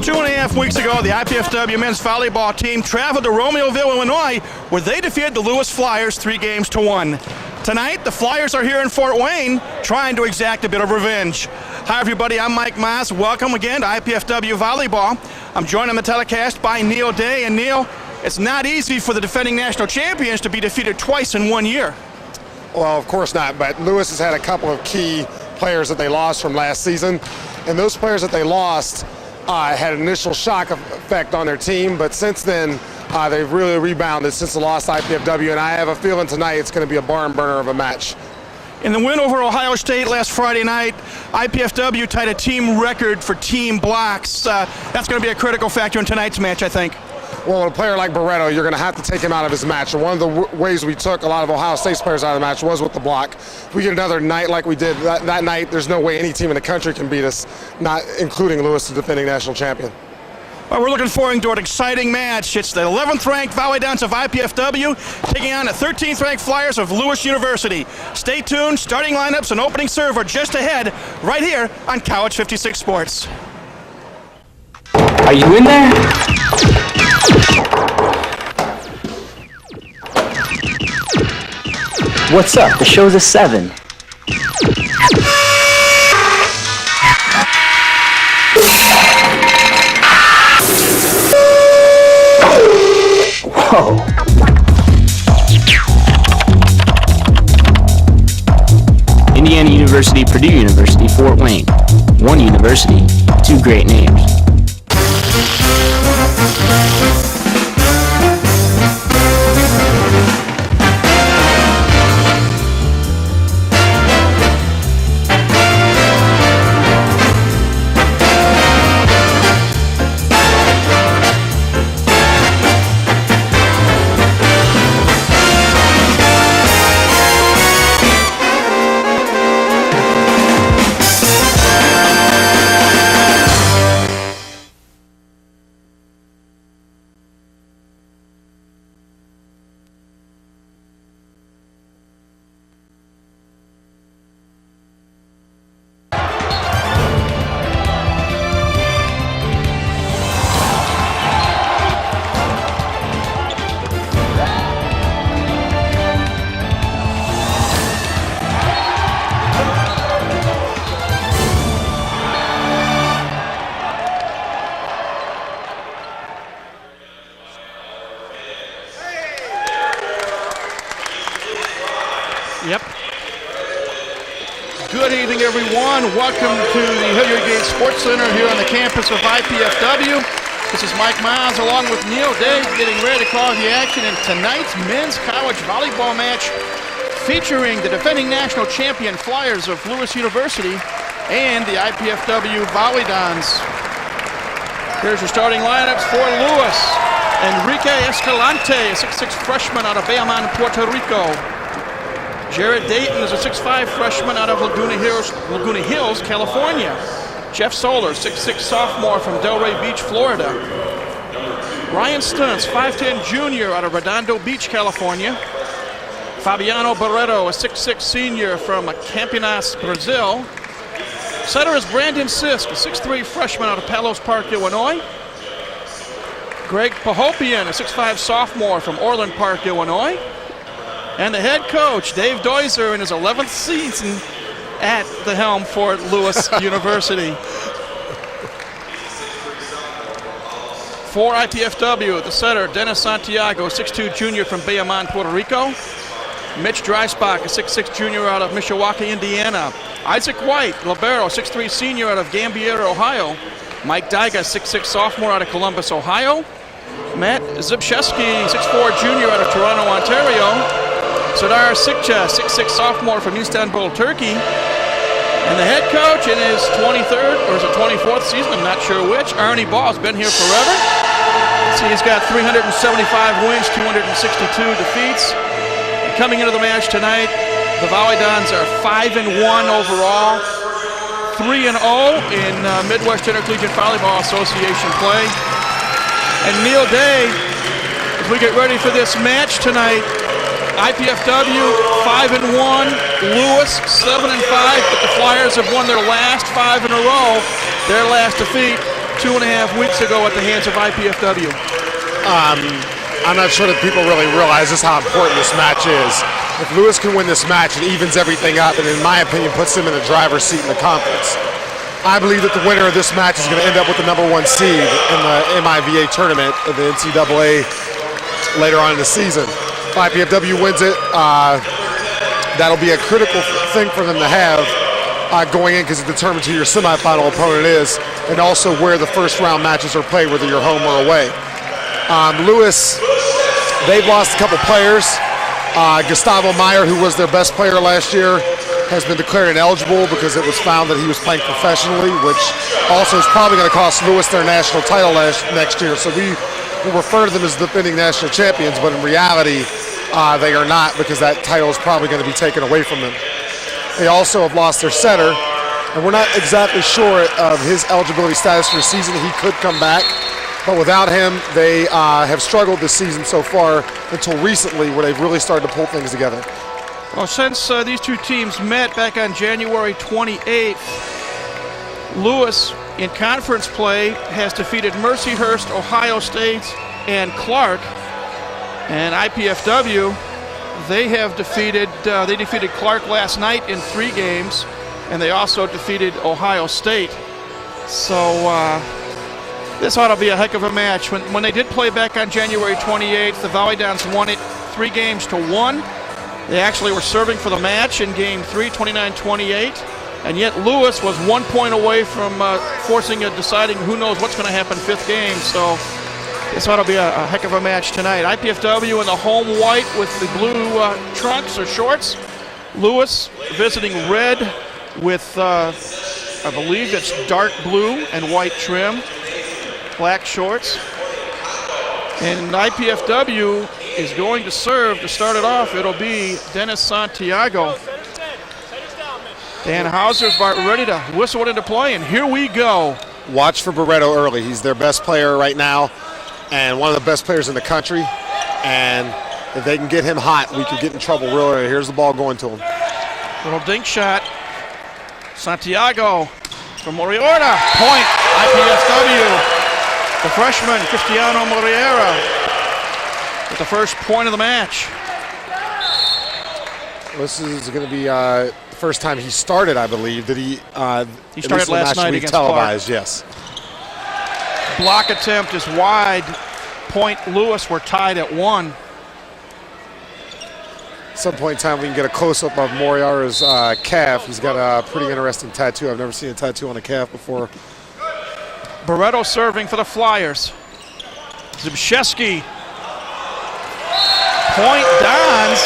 2.5 weeks ago, the IPFW men's volleyball team traveled to Romeoville, Illinois, where they defeated the Lewis Flyers 3-1. Tonight, the Flyers are here in Fort Wayne, trying to exact a bit of revenge. Hi, everybody. I'm Mike Maas. Welcome again to IPFW Volleyball. I'm joined on the telecast by Neil Day. And Neil, it's not easy for the defending national champions to be defeated twice in 1 year. Well, of course not, but Lewis has had a couple of key players that they lost from last season, and those players that they lost had an initial shock effect on their team, but since then they've really rebounded since the loss to IPFW, and I have a feeling tonight it's going to be a barn burner of a match. In the win over Ohio State last Friday night, IPFW tied a team record for team blocks. That's going to be a critical factor in tonight's match, I think. Well, with a player like Barreto, you're going to have to take him out of his match. And one of the ways we took a lot of Ohio State's players out of the match was with the block. If we get another night like we did that night, there's no way any team in the country can beat us, not including Lewis, the defending national champion. Well, we're looking forward to an exciting match. It's the 11th-ranked Volleyball of IPFW taking on the 13th-ranked Flyers of Lewis University. Stay tuned. Starting lineups and opening serve are just ahead right here on College 56 Sports. Are you in there? What's up? The show's at 7. Whoa. Indiana University, Purdue University, Fort Wayne. One university, two great names. Yep. Good evening, everyone. Welcome to the Hilliard Gate Sports Center here on the campus of IPFW. This is Mike Miles along with Neil Day getting ready to call the action in tonight's men's college volleyball match featuring the defending national champion Flyers of Lewis University and the IPFW Volleyball. Here's your starting lineups for Lewis. Enrique Escalante, a 6'6" freshman out of Bayamon, Puerto Rico. Jared Dayton is a 6'5" freshman out of Laguna Hills, California. Jeff Soler, 6'6" sophomore from Delray Beach, Florida. Ryan Stuntz, 5'10" junior out of Redondo Beach, California. Fabiano Barreto, a 6'6" senior from Campinas, Brazil. Setter is Brandon Sisk, a 6'3" freshman out of Palos Park, Illinois. Greg Pahopian, a 6'5" sophomore from Orland Park, Illinois. And the head coach, Dave Deuser, in his 11th season at the helm for Lewis University. For IPFW, the setter, Dennis Santiago, 6'2" junior from Bayamon, Puerto Rico. Mitch Dreisbach, a 6'6" junior out of Mishawaka, Indiana. Isaac White, libero, 6'3" senior out of Gambier, Ohio. Mike Dyga, 6'6" sophomore out of Columbus, Ohio. Matt Zybszewski, 6'4" junior out of Toronto, Ontario. Sadar Sikcha, 6'6" sophomore from Istanbul, Turkey. And the head coach in his 23rd, or is it 24th season, I'm not sure which, Arnie Ball's been here forever. See, he's got 375 wins, 262 defeats. And coming into the match tonight, the Volleyball are 5-1 overall, 3-0 in Midwest Intercollegiate Volleyball Association play. And Neil Day, as we get ready for this match tonight, IPFW 5-1, Lewis 7-5, but the Flyers have won their last 5 in a row. Their last defeat 2.5 weeks ago at the hands of IPFW? I'm not sure that people really realize just how important this match is. If Lewis can win this match, it evens everything up, and in my opinion, puts him in the driver's seat in the conference. I believe that the winner of this match is going to end up with the #1 seed in the MIVA tournament of the NCAA later on in the season. If IPFW wins it, that'll be a critical thing for them to have going in, because it determines who your semifinal opponent is, and also where the first round matches are played, whether you're home or away. Lewis, they've lost a couple players. Gustavo Meyer, who was their best player last year, has been declared ineligible because it was found that he was playing professionally, which also is probably going to cost Lewis their national title next year. So we will refer to them as defending national champions, but in reality, they are not, because that title is probably going to be taken away from them. They also have lost their setter, and we're not exactly sure of his eligibility status for the season. He could come back, but without him, they have struggled this season so far until recently, where they've really started to pull things together. Well, since these two teams met back on January 28th, Lewis in conference play has defeated Mercyhurst, Ohio State, and Clark. And IPFW, they defeated Clark last night in 3 games, and they also defeated Ohio State. So this ought to be a heck of a match. When they did play back on January 28th, the Volleyball won it 3-1. They actually were serving for the match in game 3, 29-28, and yet Lewis was 1 point away from forcing a deciding who knows what's going to happen 5th game. So this ought to be a heck of a match tonight. IPFW in the home white with the blue trunks or shorts. Lewis visiting red with, I believe it's dark blue and white trim, black shorts. And IPFW is going to serve to start it off. It'll be Dennis Santiago. Dan Hauser's ready to whistle it into play, and here we go. Watch for Barreto early. He's their best player right now, and one of the best players in the country. And if they can get him hot, we could get in trouble real early. Here's the ball going to him. Little dink shot. Santiago from Moriera. Point, IPFW. The freshman, Cristiano Moriera, with the first point of the match. This is going to be the first time he started, I believe. Did he? He started last night against televised, Clark. Yes. Block attempt is wide. Point Lewis were tied at 1. At some point in time, we can get a close-up of Moriara's calf. He's got a pretty interesting tattoo. I've never seen a tattoo on a calf before. Barreto serving for the Flyers. Zbyszewski. Point Dons.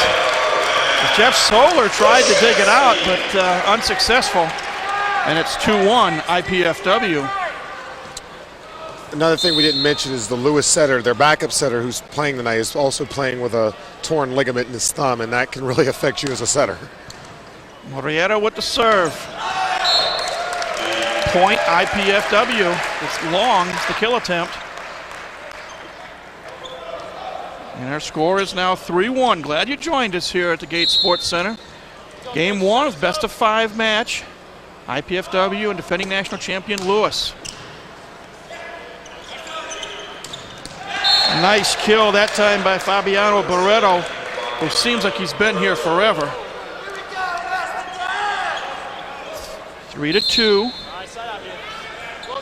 Jeff Soler tried to dig it out, but unsuccessful. And it's 2-1 IPFW. Another thing we didn't mention is the Lewis setter, their backup setter who's playing tonight, is also playing with a torn ligament in his thumb, and that can really affect you as a setter. Moriera with the serve. Point IPFW. It's long, it's the kill attempt. And our score is now 3-1. Glad you joined us here at the Gate Sports Center. Game 1 of best of 5 match. IPFW and defending national champion Lewis. Nice kill that time by Fabiano Barreto, who seems like he's been here forever. 3-2.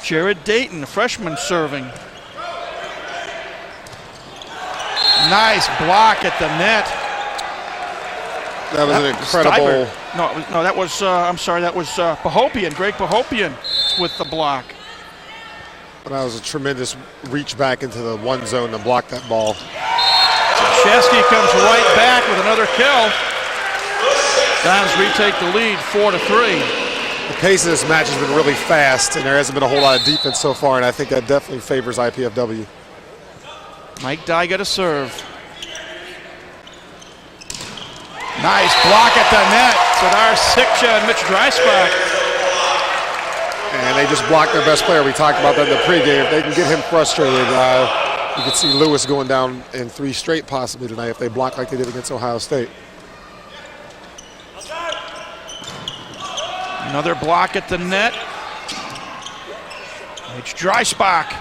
Jared Dayton, a freshman, serving. Nice block at the net. That was an incredible. No, that was, I'm sorry, that was Pahopian, Greg Pahopian with the block. That was a tremendous reach back into the one zone to block that ball. Zbyszewski comes right back with another kill. Dons retake the lead 4-3. The pace of this match has been really fast, and there hasn't been a whole lot of defense so far, and I think that definitely favors IPFW. Mike Dye got a serve. Nice block at the net. Sadar Sikcha and Mitch Dreisbach. And they just blocked their best player. We talked about that in the pregame. If they can get him frustrated, you could see Lewis going down in 3 straight possibly tonight if they block like they did against Ohio State. Another block at the net. It's Dreisbach.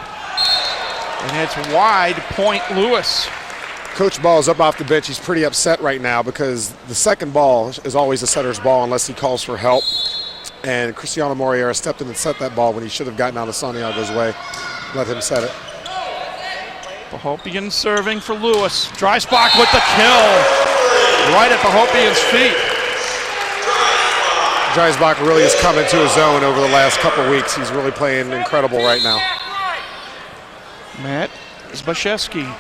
And it's wide, point Lewis. Coach Ball is up off the bench. He's pretty upset right now because the second ball is always the setter's ball unless he calls for help. And Cristiano Moriera stepped in and set that ball when he should have gotten out of Santiago's way. Let him set it. Pahopian serving for Lewis. Dreisbach with the kill. Right at Pahopian's feet. Dreisbach really has come into his own over the last couple of weeks. He's really playing incredible right now. Matt Zbaszewski,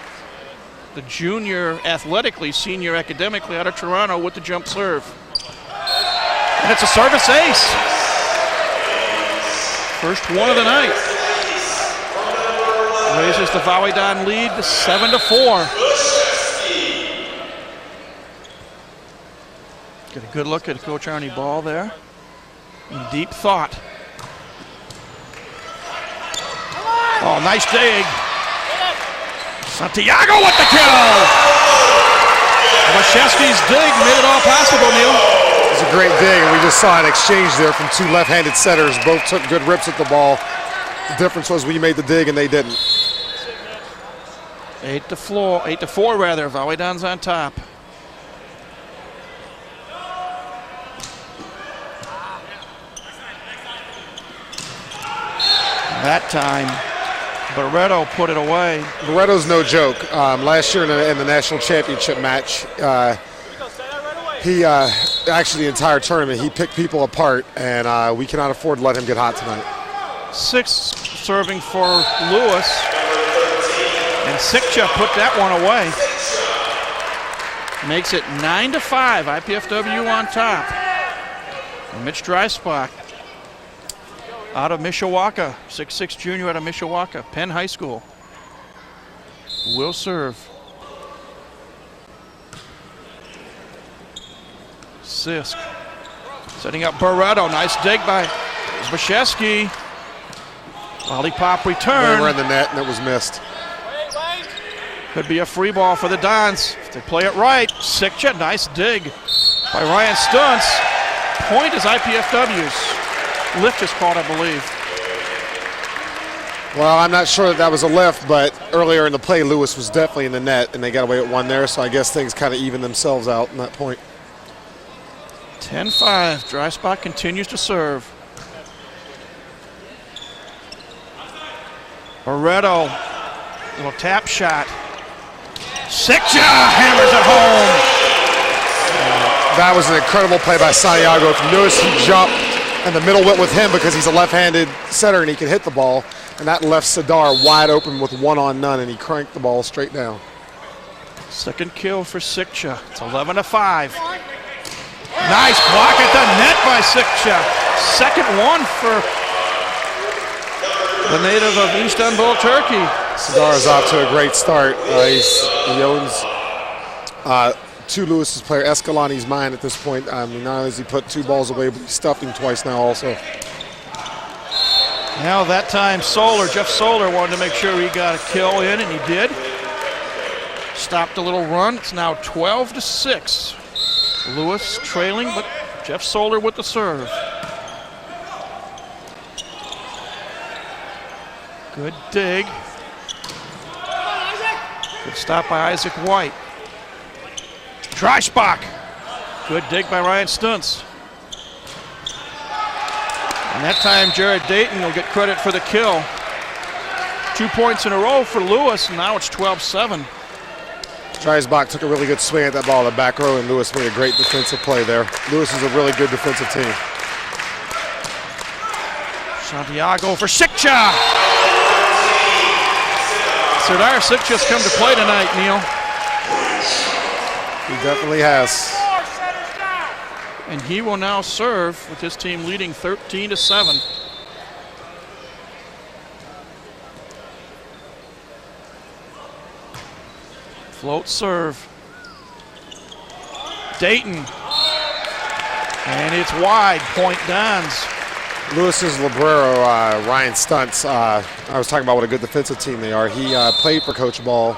the junior athletically, senior academically out of Toronto with the jump serve. And it's a service ace. First one of the night. Raises the Volleyball lead to 7-4. Get a good look at Coach Arnie Ball there. In deep thought. Oh, nice dig. Santiago with the kill. Waszewski's dig made it all possible, Neil. It was a great dig, and we just saw an exchange there from two left-handed setters. Both took good rips at the ball. The difference was we made the dig and they didn't. 8-4 rather. Volleyball's on top. That time, Barreto put it away. Barreto's no joke. Last year in the national championship match, he actually the entire tournament, he picked people apart, and we cannot afford to let him get hot tonight. 6 serving for Lewis, and Sikcha put that one away. Makes it 9-5, IPFW on top. And Mitch Dreisbach out of Mishawaka, 6'6" junior out of Mishawaka, Penn High School. Will serve. Sisk setting up Barreto. Nice dig by Zbaszewski. Lollipop return. They were in the net and it was missed. Could be a free ball for the Dons if they play it right. Sikcha, nice dig by Ryan Stunts. Point is IPFW's. Lift is called, I believe. Well, I'm not sure that was a lift, but earlier in the play, Lewis was definitely in the net, and they got away with one there, so I guess things kind of even themselves out in that point. 10-5. Dreisbach continues to serve. Barreto, little tap shot. Sikcha hammers it home. That was an incredible play by Santiago. If you notice, he jumped, and the middle went with him because he's a left-handed setter and he can hit the ball. And that left Sadar wide open with 1-on-none, and he cranked the ball straight down. Second kill for Sikcha. It's 11-5. Nice block at the net by Sikcha. Second one for the native of Istanbul, Turkey. Sadar is off to a great start. He owns two Lewis's player Escalani's mind at this point. Not only has he put 2 balls away, but he stuffed him twice now also. Now that time Jeff Solar wanted to make sure he got a kill in, and he did. Stopped a little run. It's now 12-6. Lewis trailing, but Jeff Solar with the serve. Good dig. Good stop by Isaac White. Dreisbach. Good dig by Ryan Stunts. And that time Jared Dayton will get credit for the kill. 2 points in a row for Lewis, and now it's 12-7. Dreisbach took a really good swing at that ball in the back row, and Lewis made a great defensive play there. Lewis is a really good defensive team. Santiago for Sikcha. Serdar Sikcha's come to play tonight, Neil. He definitely has. And he will now serve with his team leading 13-7. Float serve. Dayton. And it's wide, point Dons. Lewis's Librero, Ryan Stunts, I was talking about what a good defensive team they are. He played for Coach Ball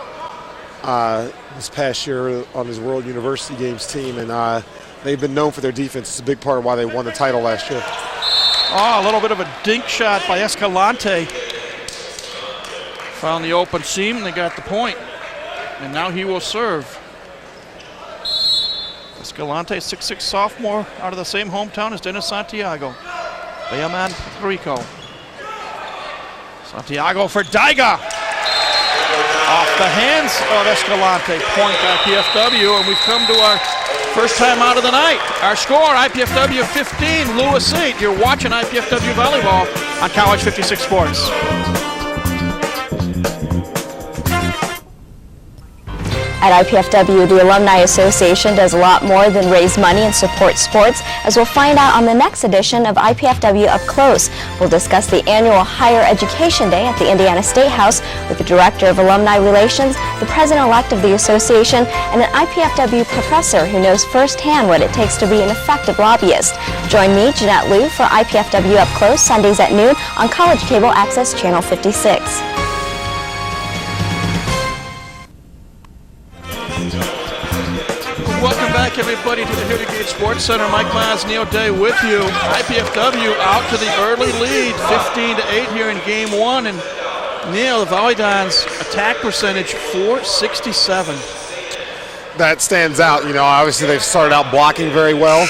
this past year on his World University Games team, and they've been known for their defense. It's a big part of why they won the title last year. Oh, a little bit of a dink shot by Escalante. Found the open seam, and they got the point. And now he will serve. Escalante, 6'6" sophomore, out of the same hometown as Dennis Santiago. Bayaman, Puerto Rico. Santiago for Daiga. Off the hands of Escalante. Point IPFW, and we've come to our first time out of the night. Our score, IPFW 15, Lewis 8. You're watching IPFW Volleyball on College 56 Sports. At IPFW, the Alumni Association does a lot more than raise money and support sports, as we'll find out on the next edition of IPFW Up Close. We'll discuss the annual Higher Education Day at the Indiana State House with the Director of Alumni Relations, the President-elect of the association, and an IPFW professor who knows firsthand what it takes to be an effective lobbyist. Join me, Jeanette Liu, for IPFW Up Close, Sundays at noon on College Cable Access Channel 56. Welcome back, everybody, to the Hilliard Gate Sports Center. Mike Miles, Neil Day with you. IPFW out to the early lead, 15-8 here in Game 1. And Neil, the Volleyball's attack percentage, .467. That stands out. You know, obviously they've started out blocking very well.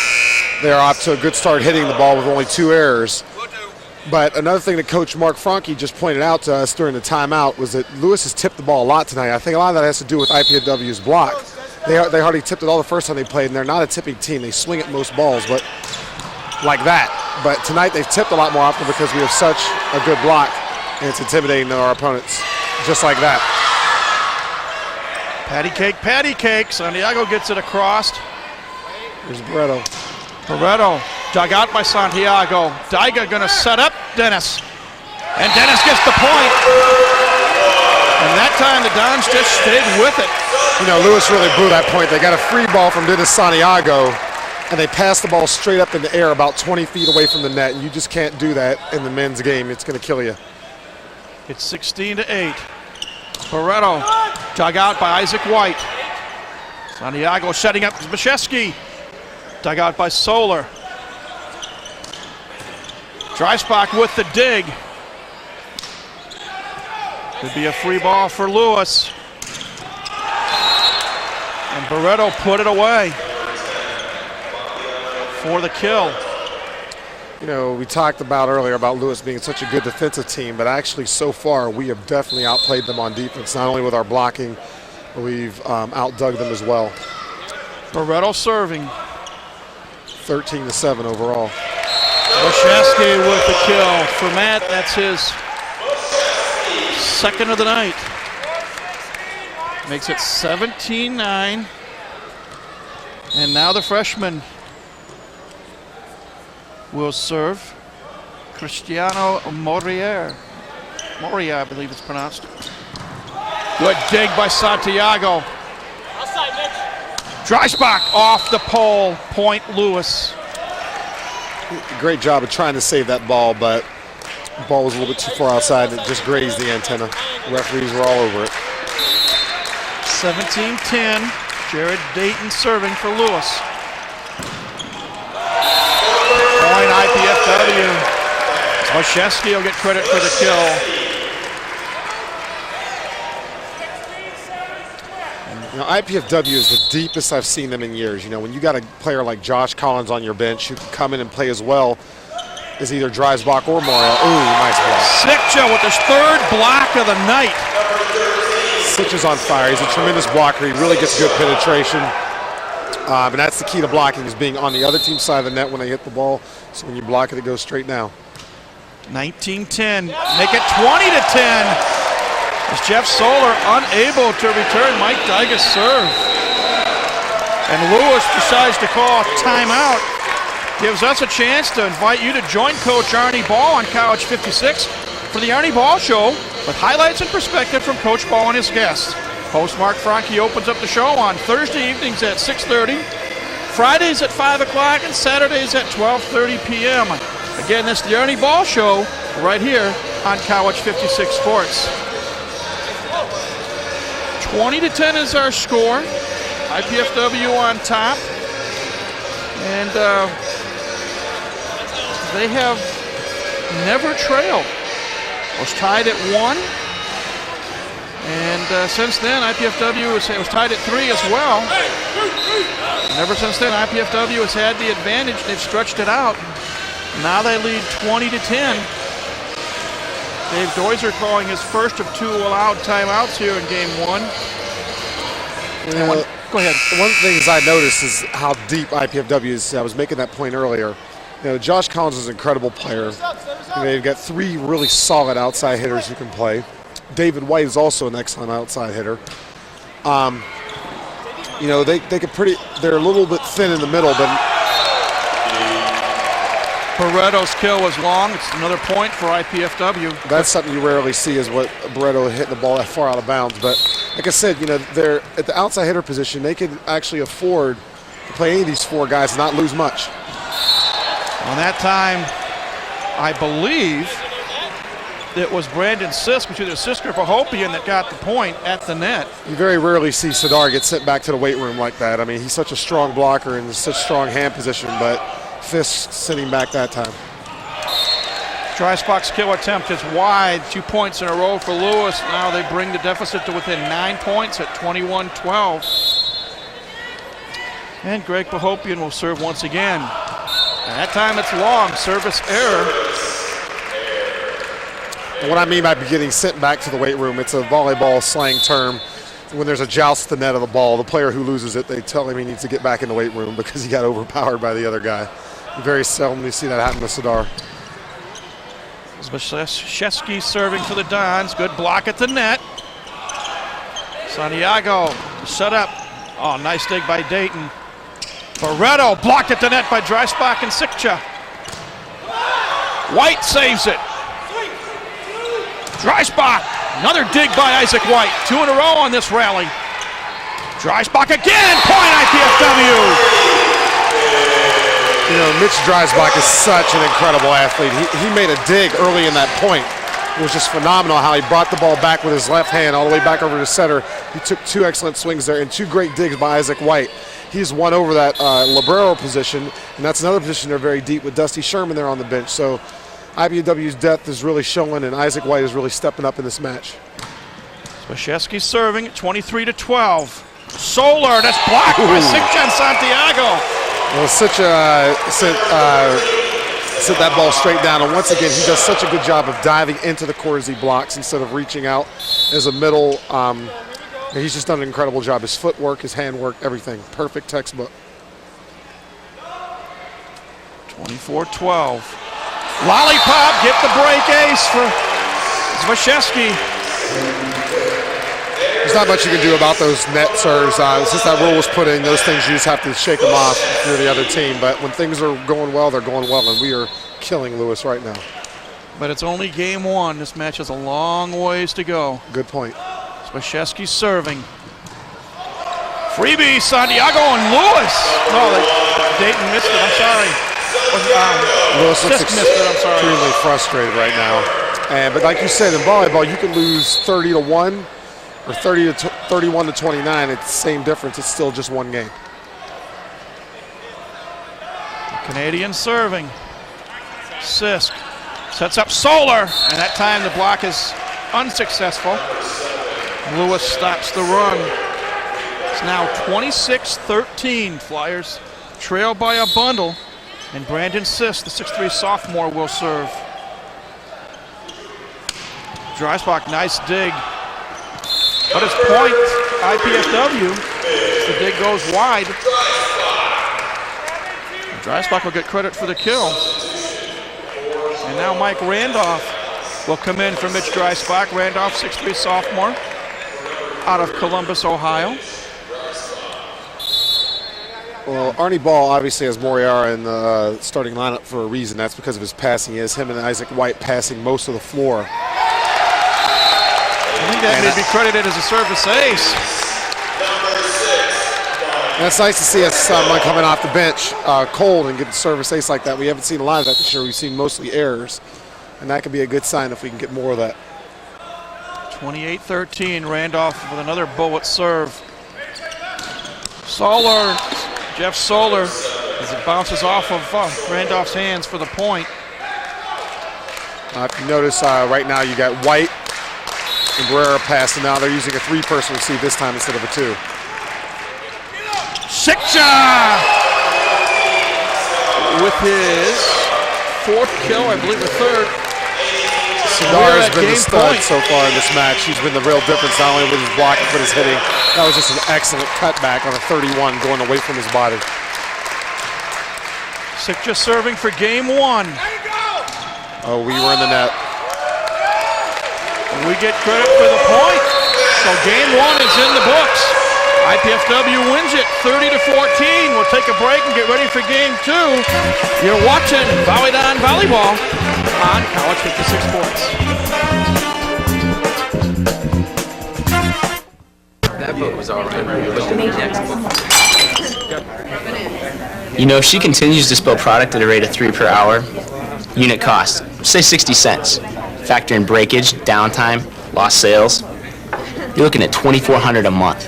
They're off to a good start hitting the ball with only 2 errors. But another thing that Coach Mark Franke just pointed out to us during the timeout was that Lewis has tipped the ball a lot tonight. I think a lot of that has to do with IPFW's block. They hardly tipped it all the first time they played, and they're not a tipping team. They swing at most balls, but like that. But tonight they've tipped a lot more often because we have such a good block, and it's intimidating to our opponents, just like that. Patty cake. Santiago gets it across. Here's Barreto. Dug out by Santiago. Daiga gonna set up Dennis. And Dennis gets the point. And that time the Dons just stayed with it. You know, Lewis really blew that point. They got a free ball from Dennis Santiago, and they passed the ball straight up in the air about 20 feet away from the net. And you just can't do that in the men's game. It's gonna kill you. It's 16-8. Barreto dug out by Isaac White. Santiago setting up Zbyszewski. Dug out by Solar. Dreisbach with the dig. Could be a free ball for Lewis. And Barreto put it away for the kill. You know, we talked about earlier about Lewis being such a good defensive team, but actually so far we have definitely outplayed them on defense, not only with our blocking, but we've outdug them as well. Barreto serving. 13-7 overall. Zbyszewski with the kill. For Matt, that's his second of the night. Makes it 17-9. And now the freshman will serve. Cristiano Moria, I believe it's pronounced. Good dig by Santiago. Dreisbach off the pole. Point Lewis. Great job of trying to save that ball, but the ball was a little bit too far outside and it just grazed the antenna. The referees were all over it. 17-10. Jared Dayton serving for Lewis. Point IPFW. Zbyszewski will get credit for the kill. You know, IPFW is the deepest I've seen them in years. You know, when you got a player like Josh Collins on your bench who can come in and play as well as either Dreisbach or Moria. Ooh, nice block. Sitcha with his third block of the night. Sitcha's on fire. He's a tremendous blocker. He really gets good penetration. And that's the key to blocking, is being on the other team's side of the net when they hit the ball. So when you block it, it goes straight down. 19-10. Make it 20-10. As Jeff Solar unable to return Mike Daiga's serve. And Lewis decides to call timeout. Gives us a chance to invite you to join Coach Arnie Ball on College 56 for the Arnie Ball Show with highlights and perspective from Coach Ball and his guests. Host Mark Franke opens up the show on Thursday evenings at 6:30, Fridays at 5 o'clock, and Saturdays at 12:30 p.m. Again, this is the Arnie Ball Show right here on College 56 Sports. 20-10 is our score. IPFW on top. And they have never trailed. Was tied at 1 And since then, IPFW was tied at 3 as well. And ever since then, IPFW has had the advantage. They've stretched it out. Now they lead 20-10. Dave Doiser calling his first of 2 allowed timeouts here in game 1. Go ahead. One of the things I noticed is how deep IPFW is. I was making that point earlier. Josh Collins is an incredible player. They've got 3 really solid outside hitters who can play. David White is also an excellent outside hitter. They could they're a little bit thin in the middle, but Barreto's kill was long. It's another point for IPFW. That's something you rarely see, is what Barreto hitting the ball that far out of bounds. But like I said, they're at the outside hitter position. They could actually afford to play any of these 4 guys and not lose much. On that time, I believe it was Brandon Sisk, which is either Sisk or Pahopian, that got the point at the net. You very rarely see Sadar get sent back to the weight room like that. I mean, he's such a strong blocker and such strong hand position, but Fisk sitting back that time. Dreisbach's kill attempt is wide. 2 points in a row for Lewis. Now they bring the deficit to within 9 points at 21-12. And Greg Pahopian will serve once again. And that time it's long. Service error. And what I mean by getting sent back to the weight room, it's a volleyball slang term. When there's a joust at the net of the ball, the player who loses it, they tell him he needs to get back in the weight room because he got overpowered by the other guy. Very seldom you see that happen to Sadar. Zbyszewski serving for the Dons. Good block at the net. Santiago set up. Oh, nice dig by Dayton. Barreto blocked at the net by Dreisbach and Sikcha. White saves it. Dreisbach, another dig by Isaac White. 2 in a row on this rally. Dreisbach again, point IPFW. Mitch Dreisbach is such an incredible athlete. He made a dig early in that point. It was just phenomenal how he brought the ball back with his left hand all the way back over to center. He took 2 excellent swings there and 2 great digs by Isaac White. He's won over that libero position, and that's another position they're very deep with Dusty Sherman there on the bench. So IPFW's depth is really showing, and Isaac White is really stepping up in this match. Zbyszewski serving at 23-12. Solar, that's blocked by Sikcha and Santiago. Well, Sikcha sent that ball straight down, and once again, he does such a good job of diving into the court as he blocks instead of reaching out as a middle. He's just done an incredible job. His footwork, his handwork, everything. Perfect textbook. 24-12. Lollipop, get the break ace for Zbyszewski. There's not much you can do about those net serves. Since that rule was put in, those things you just have to shake them off if you're the other team. But when things are going well, they're going well, and we are killing Lewis right now. But it's only game 1. This match has a long ways to go. Good point. Zbyszewski serving. Freebie, Santiago, and Lewis. No, Dayton missed it. I'm sorry. Lewis looks extremely sorry. frustrated right now. But like you said, in volleyball, you can lose 30-1 or 31-29. It's the same difference. It's still just one game. The Canadian serving. Sisk sets up Solar, and that time the block is unsuccessful. Lewis stops the run. It's now 26-13. Flyers trail by a bundle, and Brandon Sisk, the 6'3" sophomore, will serve. Dreisbach, nice dig. But it's point IPFW. The dig goes wide. Dreisbach will get credit for the kill. And now Mike Randolph will come in for Mitch Dreisbach. Randolph, 6'3" sophomore, out of Columbus, Ohio. Well, Arnie Ball obviously has Moriara in the starting lineup for a reason. That's because of his passing. He has him and Isaac White passing most of the floor. I think that may be credited as a service ace. And it's nice to see someone coming off the bench cold and get a service ace like that. We haven't seen a lot of that this year. We've seen mostly errors, and that could be a good sign if we can get more of that. 28-13, Randolph with another bullet serve. Solar, Jeff Solar, as it bounces off of Randolph's hands for the point. If you notice right now you got White And Barrera passed, and now they're using a three-person receive this time instead of a two. Sikcha with his fourth kill, I believe the third. Sidar has been the stud so far in this match. He's been the real difference, not only with his blocking, but his hitting. That was just an excellent cutback on a 31 going away from his body. Sikcha serving for game one. Oh, we were in the net. We get credit for the point. So game one is in the books. IPFW wins it 30-14. We'll take a break and get ready for game two. You're watching Volleyball on College 56 Sports. That book was all right. Look at the next book. You know, if she continues to spill product at a rate of 3 per hour, unit cost, say 60 cents. Factor in breakage, downtime, lost sales, you're looking at $2,400 a month.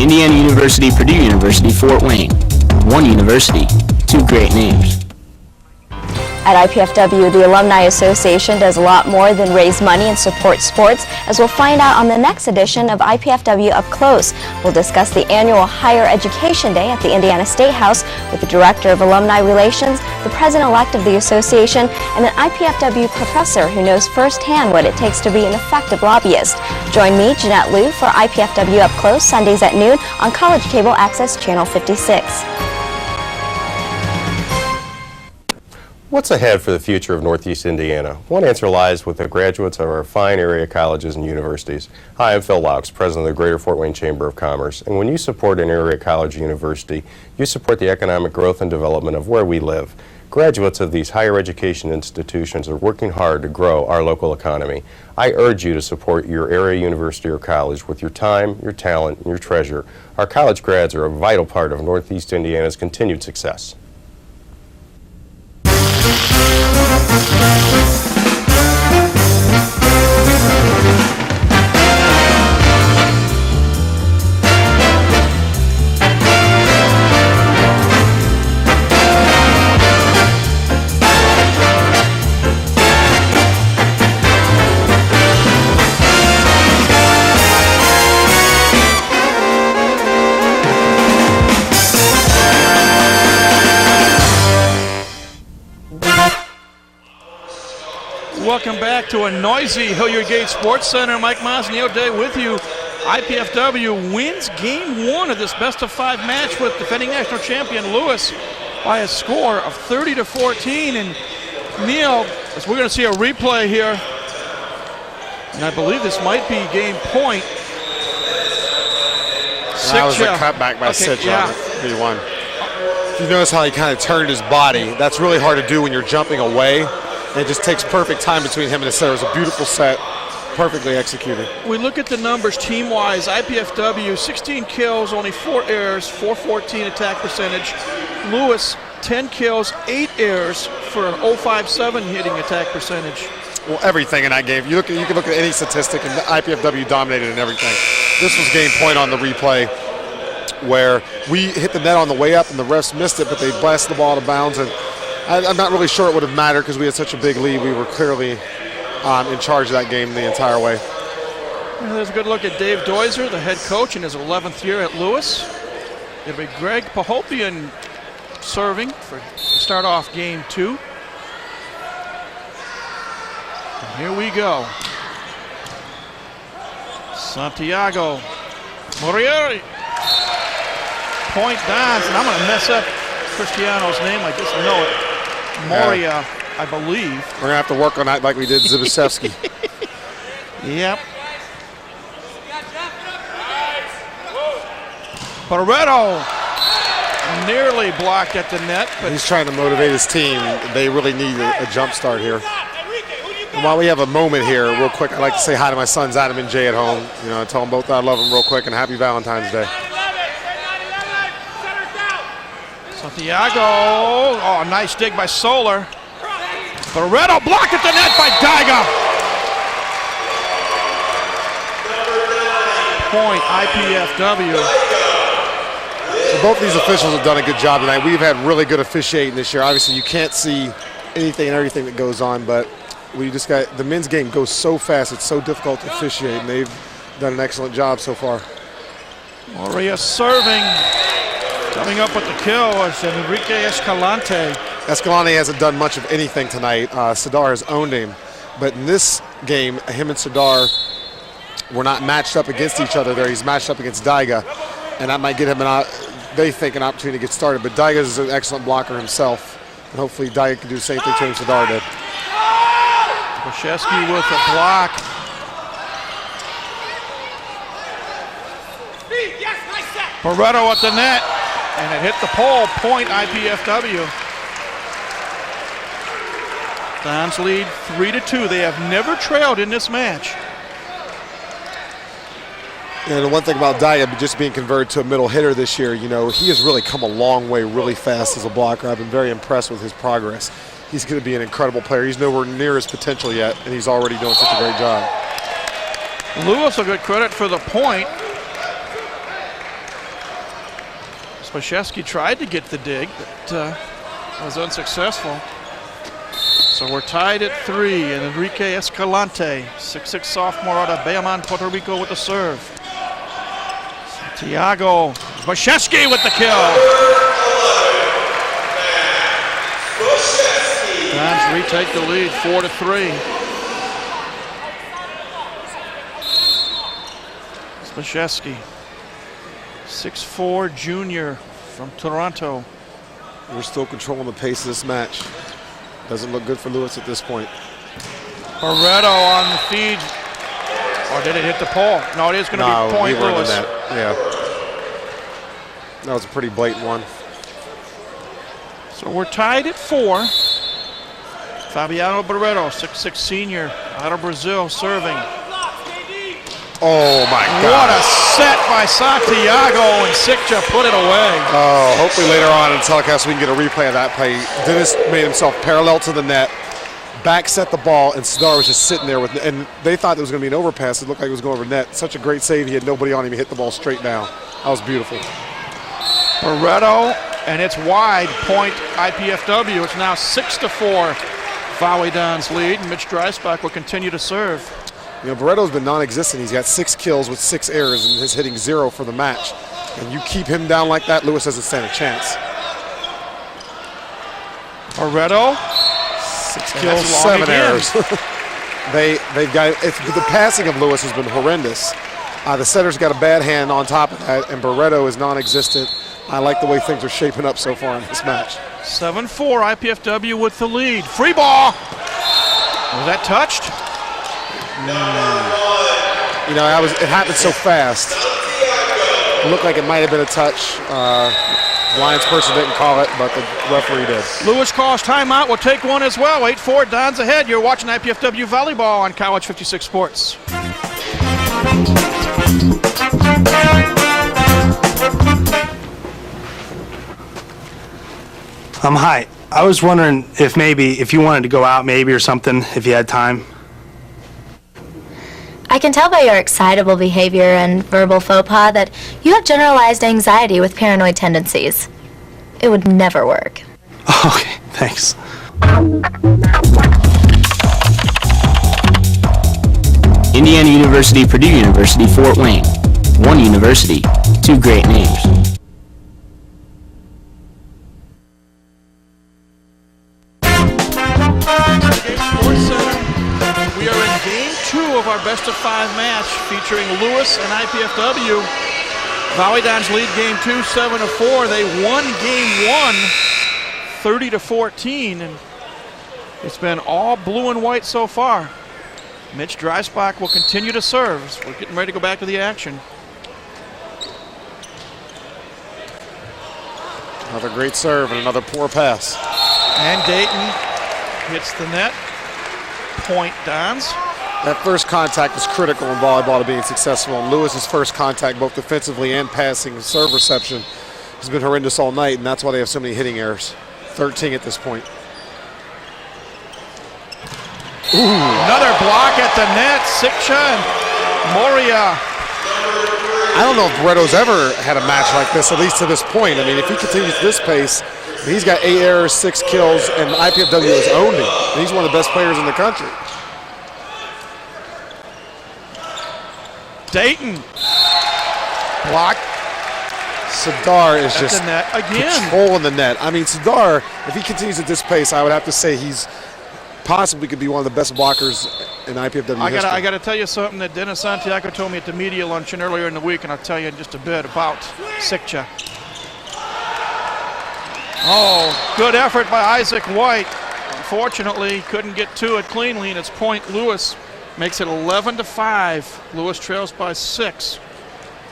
Indiana University, Purdue University, Fort Wayne. One university, two great names. At IPFW, the Alumni Association does a lot more than raise money and support sports, as we'll find out on the next edition of IPFW Up Close. We'll discuss the annual Higher Education Day at the Indiana State House with the Director of Alumni Relations, the President-elect of the association, and an IPFW professor who knows firsthand what it takes to be an effective lobbyist. Join me, Jeanette Liu, for IPFW Up Close, Sundays at noon on College Cable Access Channel 56. What's ahead for the future of Northeast Indiana? One answer lies with the graduates of our fine area colleges and universities. Hi, I'm Phil Laux, President of the Greater Fort Wayne Chamber of Commerce. And when you support an area college or university, you support the economic growth and development of where we live. Graduates of these higher education institutions are working hard to grow our local economy. I urge you to support your area university or college with your time, your talent, and your treasure. Our college grads are a vital part of Northeast Indiana's continued success. Welcome back to a noisy Hilliard Gate Sports Center. Mike Maz, Neil Day with you. IPFW wins game one of this best-of-5 match with defending national champion Lewis by a score of 30-14. And Neil, as we're going to see a replay here, and I believe this might be game point. That was a cutback by Sikcha on B1. You notice how he kind of turned his body. That's really hard to do when you're jumping away. And it just takes perfect time between him and the setter. It was a beautiful set, perfectly executed. We look at the numbers team-wise. IPFW, 16 kills, only 4 errors, 414 attack percentage. Lewis, 10 kills, 8 errors for an 0.57 hitting attack percentage. Well, everything in that game. You can look at any statistic, and the IPFW dominated in everything. This was game point on the replay, where we hit the net on the way up, and the refs missed it, but they blasted the ball out of bounds. And I'm not really sure it would have mattered because we had such a big lead. We were clearly in charge of that game the entire way. There's a good look at Dave Doiser, the head coach in his 11th year at Lewis. It'll be Greg Pahopian serving for start off game two. And here we go. Santiago Morieri. Point Dons, and I'm going to mess up Cristiano's name. I just know it. Moria, I believe. We're going to have to work on that like we did Zibisevsky. Yep. Barreto nearly blocked at the net. But he's trying to motivate his team. They really need a jump start here. And while we have a moment here, real quick, I'd like to say hi to my sons, Adam and Jay, at home. You know, tell them both I love them real quick, and happy Valentine's Day. Santiago, oh, nice dig by Solar. Barreto blocked at the net by Daiga. Point IPFW. So both these officials have done a good job tonight. We've had really good officiating this year. Obviously, you can't see anything and everything that goes on, but we just got the men's game goes so fast. It's so difficult to officiate, and they've done an excellent job so far. Moria serving. Coming up with the kill is Enrique Escalante. Escalante hasn't done much of anything tonight. Sadar has owned him. But in this game, him and Sadar were not matched up against each other there. He's matched up against Daiga. And that might get him, they think, an opportunity to get started. But Daiga is an excellent blocker himself. And hopefully Daiga can do the same thing to him Sadar did. Krzyzewski with a block. Barreto at the net. And it hit the pole, point IPFW. Dons lead 3-2. They have never trailed in this match. And the one thing about Daiga just being converted to a middle hitter this year, you know, he has really come a long way really fast as a blocker. I've been very impressed with his progress. He's going to be an incredible player. He's nowhere near his potential yet, and he's already doing such a great job. Lewis will get credit for the point. Krzyzewski tried to get the dig, but was unsuccessful. So we're tied at 3, and Enrique Escalante, 6'6" sophomore out of Bayamon, Puerto Rico with the serve. Santiago Krzyzewski with the kill. Dons retake the lead, 4-3. Krzyzewski, 6'4" junior from Toronto. We're still controlling the pace of this match. Doesn't look good for Lewis at this point. Barreto on the feed. Or did it hit the pole? No, it is going to be point Lewis. Yeah. That was a pretty blatant one. So we're tied at 4. Fabiano Barreto, 6'6" senior out of Brazil, serving. Oh my God. What a set by Santiago, and Sikcha put it away. Oh, hopefully later on in the telecast we can get a replay of that play. Dennis made himself parallel to the net, back set the ball, and Sadar was just sitting there with, and they thought it was going to be an overpass. It looked like it was going over net. Such a great save. He had nobody on him. He hit the ball straight down. That was beautiful. Barreto, and it's wide, point IPFW. It's now 6-4. Volley Dons lead, and Mitch Dreisbach will continue to serve. You know, Barreto's been non-existent. He's got 6 kills with 6 errors and is hitting 0 for the match. And you keep him down like that, Lewis doesn't stand a chance. Barreto, 6 kills, 7 errors. They've got the passing of Lewis has been horrendous. The setter's got a bad hand on top of that, and Barreto is non-existent. I like the way things are shaping up so far in this match. 7-4, IPFW with the lead. Free ball. Was that touched? You know, it happened so fast. It looked like it might have been a touch. Lions person didn't call it, but the referee did. Lewis calls timeout. We'll take one as well. 8-4, Dons ahead. You're watching IPFW Volleyball on College 56 Sports. Hi. I was wondering if you wanted to go out maybe or something, if you had time. I can tell by your excitable behavior and verbal faux pas that you have generalized anxiety with paranoid tendencies. It would never work. Okay, thanks. Indiana University, Purdue University, Fort Wayne. One university, 2 great names. We are in game 2 of our best-of-5 match featuring Lewis and IPFW. Volley Dons lead game 2, 7-4. They won game 1, 30-14, and it's been all blue and white so far. Mitch Dreisbach will continue to serve. We're getting ready to go back to the action. Another great serve and another poor pass. And Dayton hits the net. Point Dons. That first contact was critical in volleyball to being successful. And Lewis's first contact, both defensively and passing, serve reception, has been horrendous all night, and that's why they have so many hitting errors. 13 at this point. Ooh. Another block at the net. Sikcha and Moria I don't know if Barretto's ever had a match like this, at least to this point. I mean, if he continues this pace, he's got 8 errors, 6 kills, and IPFW has owned him. And he's one of the best players in the country. Dayton. Block. Sadar is At just the net again. controlling the net. I mean, Sadar, if he continues at this pace, I would have to say he's possibly could be one of the best blockers in IPFW history. I got to tell you something that Dennis Santiago told me at the media luncheon earlier in the week, and I'll tell you in just a bit about Sikcha. Oh, good effort by Isaac White. Unfortunately, couldn't get to it cleanly, and it's point Lewis. Makes it 11-5. Lewis trails by 6.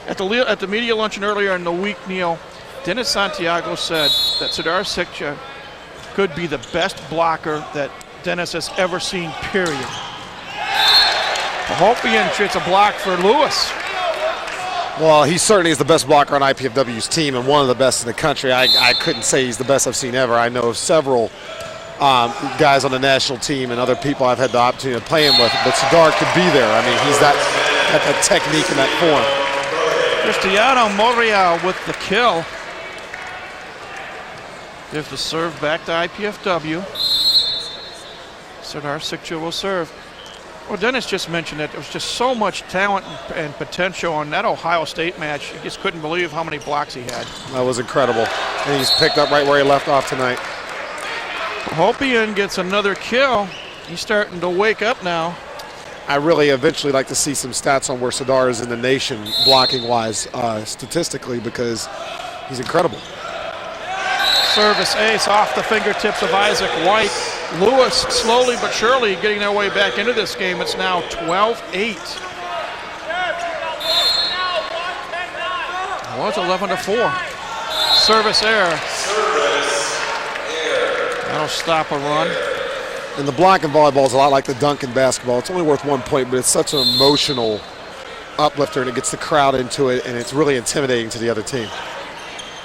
At the media luncheon earlier in the week, Neil, Dennis Santiago said that Sadar Sikcha could be the best blocker that Dennis has ever seen, period. Hopian treats a block for Lewis. Well, he certainly is the best blocker on IPFW's team and one of the best in the country. I couldn't say he's the best I've seen ever. I know several guys on the national team and other people I've had the opportunity to play him with, but Sadar could be there. I mean, he's got that technique and that form. Cristiano Moria with the kill. Gives the serve back to IPFW. Sadar Sikcha will serve. Well, Dennis just mentioned that there was just so much talent and potential on that Ohio State match. He just couldn't believe how many blocks he had. That was incredible. And he's picked up right where he left off tonight. Hopian gets another kill. He's starting to wake up now. I really eventually like to see some stats on where Sadar is in the nation blocking-wise statistically, because he's incredible. Service ace off the fingertips of Isaac White. Lewis slowly but surely getting their way back into this game. It's now 12-8. Well, it's 11-4. Service error. That'll stop a run. And the block in volleyball is a lot like the dunk in basketball. It's only worth 1 point, but it's such an emotional uplifter, and it gets the crowd into it, and it's really intimidating to the other team.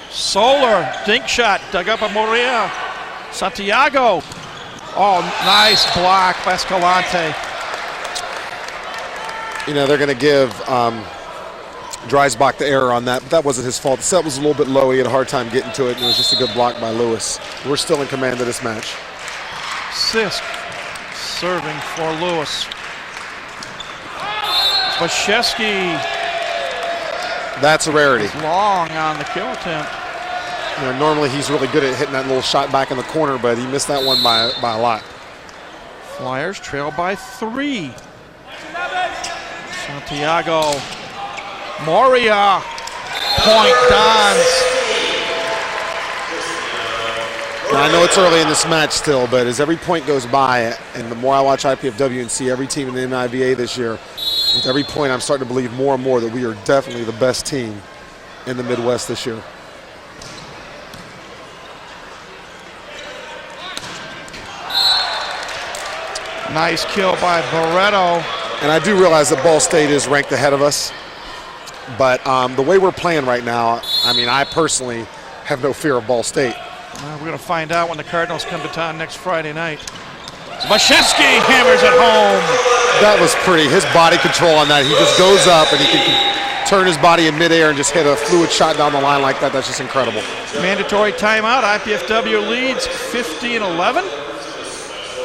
Solar, dink shot, dug up by Moria. Santiago. Oh, nice block by Escalante. You know, they're going to give Dreisbach the error on that, but that wasn't his fault. The set was a little bit low. He had a hard time getting to it, and it was just a good block by Lewis. We're still in command of this match. Sisk serving for Lewis. Bashevsky. That's a rarity. Long on the kill attempt. You know, normally he's really good at hitting that little shot back in the corner, but he missed that one by a lot. Flyers trail by 3. Santiago. Moria. Point Dons. Now, I know it's early in this match still, but as every point goes by, and the more I watch IPFW and see every team in the NIVA this year, with every point I'm starting to believe more and more that we are definitely the best team in the Midwest this year. Nice kill by Barretto. And I do realize that Ball State is ranked ahead of us, but the way we're playing right now, I mean, I personally have no fear of Ball State. We're going to find out when the Cardinals come to town next Friday night. Bashevsky hammers it home. That was pretty. His body control on that. He just goes up and he can turn his body in midair and just hit a fluid shot down the line like that. That's just incredible. Mandatory timeout. IPFW leads 50-11.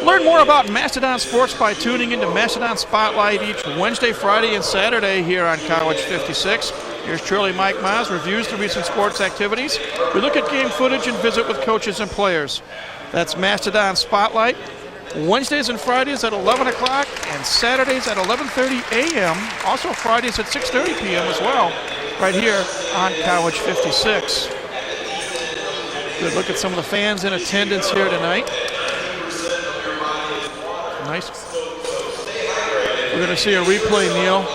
Learn more about Mastodon Sports by tuning into Mastodon Spotlight each Wednesday, Friday, and Saturday here on College 56. Here's truly Mike Miles, reviews the recent sports activities. We look at game footage and visit with coaches and players. That's Mastodon Spotlight. Wednesdays and Fridays at 11 o'clock and Saturdays at 11:30 a.m. Also Fridays at 6:30 p.m. as well, right here on College 56. Good look at some of the fans in attendance here tonight. Nice. We're going to see a replay, Neil.